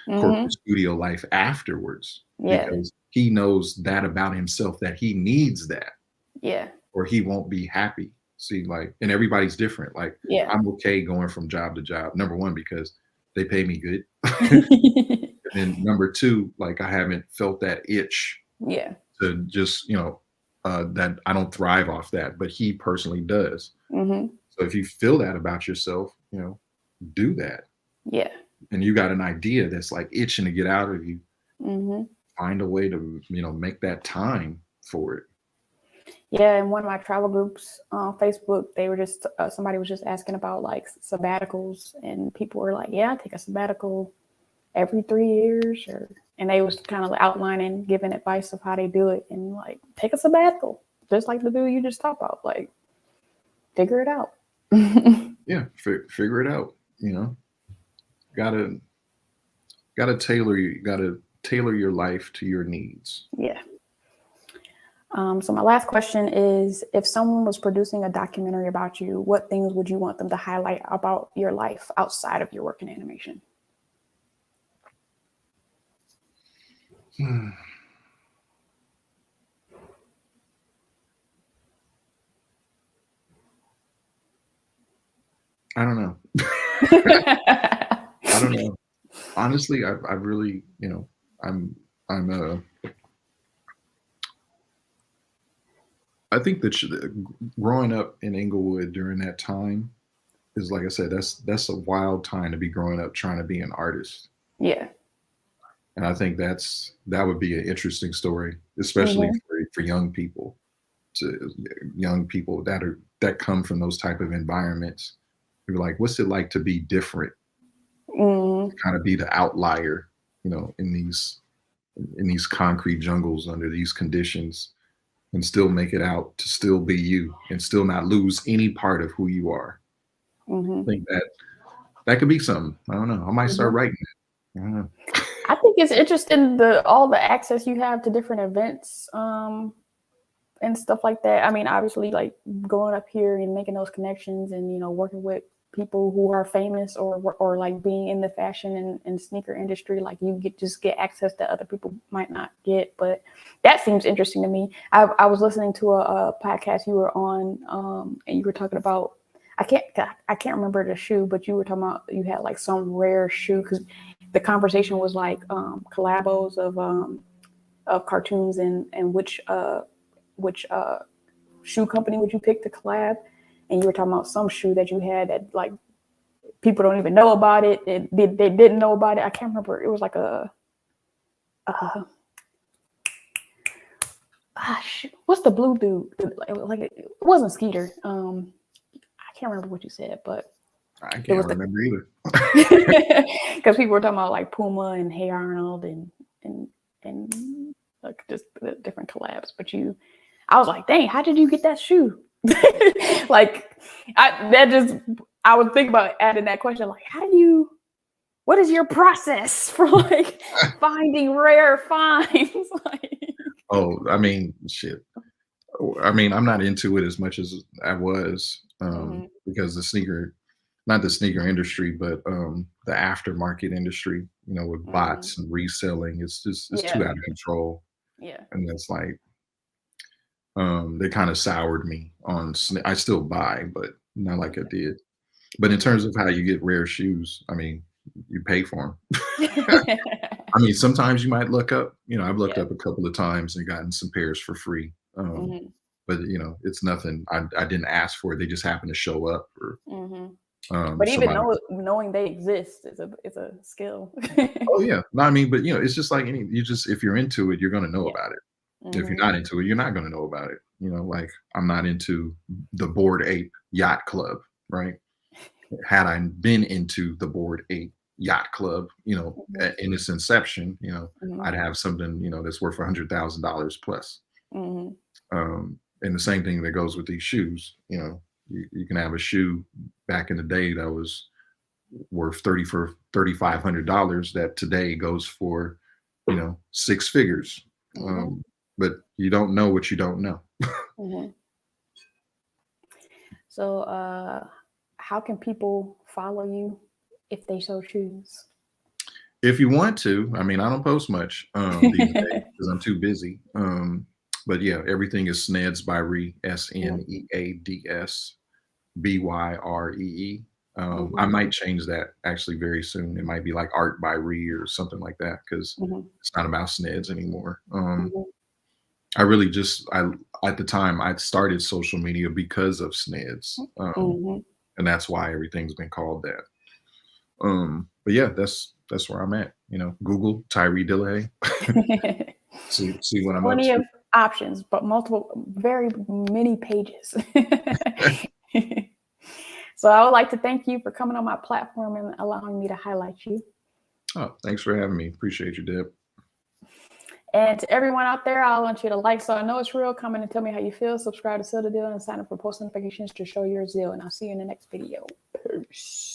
corporate studio life afterwards. Because he knows that about himself, that he needs that. Yeah. Or he won't be happy. See, like, and everybody's different. Like, I'm okay going from job to job. Number one, because they pay me good. And number two, like, I haven't felt that itch. Yeah. To just, you know, that I don't thrive off that, but he personally does. So if you feel that about yourself, you know, do that. Yeah. And you got an idea that's like itching to get out of you. Find a way to, you know, make that time for it. Yeah, in one of my travel groups on Facebook, they were just somebody was just asking about like sabbaticals, and people were like, "Yeah, I take a sabbatical every 3 years," and they was kind of outlining, giving advice of how they do it, and like, take a sabbatical, just like the dude you just talked about, like, figure it out. Yeah, figure it out. You know, gotta tailor your life to your needs. Yeah. So my last question is, if someone was producing a documentary about you, what things would you want them to highlight about your life outside of your work in animation? I don't know. I don't know. Honestly, I really, you know, I think that growing up in Inglewood during that time is, like I said, that's a wild time to be growing up trying to be an artist. Yeah. And I think that would be an interesting story, especially for young people, that come from those type of environments. You're like, what's it like to be different? Kind of be the outlier, you know, in these concrete jungles under these conditions. and still make it out to still be you and still not lose any part of who you are. I think that could be something. I don't know. I might start writing it. I don't know. I think it's interesting all the access you have to different events and stuff like that. I mean, obviously, like going up here and making those connections and, you know, working with people who are famous or like being in the fashion and sneaker industry, like you get access that other people might not get. But that seems interesting to me. I was listening to a podcast you were on, and you were talking about, I can't remember the shoe, but you were talking about you had like some rare shoe, because the conversation was like collabos of cartoons and which shoe company would you pick to collab? And you were talking about some shoe that you had that like people don't even know about it. They didn't know about it. I can't remember. It was like what's the blue dude? Like it wasn't Skeeter. I can't remember what you said, but I can't remember either. Because people were talking about like Puma and Hey Arnold and like just different collabs. But I was like, dang, how did you get that shoe? Like I was thinking about adding that question, like, what is your process for like finding rare finds? Like, oh, I mean, shit. I mean, I'm not into it as much as I was because not the sneaker industry, but the aftermarket industry, you know, with bots and reselling, it's too out of control. Yeah. And it's like, they kind of soured me on, I still buy, but not like I did. But in terms of how you get rare shoes, I mean, you pay for them. I mean, sometimes you might look up, you know, I've looked up a couple of times and gotten some pairs for free. But you know, it's nothing. I didn't ask for it. They just happen to show up. Or, but even knowing they exist is a skill. Oh yeah, no, I mean, but you know, it's just like if you're into it, you're going to know about it. If you're not into it, you're not going to know about it. You know, like I'm not into the Bored Ape Yacht Club, right? Had I been into the Bored Ape Yacht Club, you know, in its inception, you know, I'd have something, you know, that's worth $100,000 plus. And the same thing that goes with these shoes. You know, you can have a shoe back in the day that was worth $3,500 that today goes for, you know, six figures. But you don't know what you don't know. So how can people follow you if they so choose? If you want to, I mean, I don't post much these days because I'm too busy. But yeah, everything is Sneads by Ree, Sneads BYREE. I might change that actually very soon. It might be like Art by Ree or something like that, because it's not about Sneads anymore. I really at the time I started social media because of Sneads, and that's why everything's been called that. But yeah, that's where I'm at. You know, Google Tyree Dillihay. see what I'm up Plenty to. of options, but very many pages. So I would like to thank you for coming on my platform and allowing me to highlight you. Oh, thanks for having me. Appreciate you, Deb. And to everyone out there, I want you to like so I know it's real. Comment and tell me how you feel. Subscribe to Seal the Deal and sign up for post notifications to show your zeal. And I'll see you in the next video. Peace.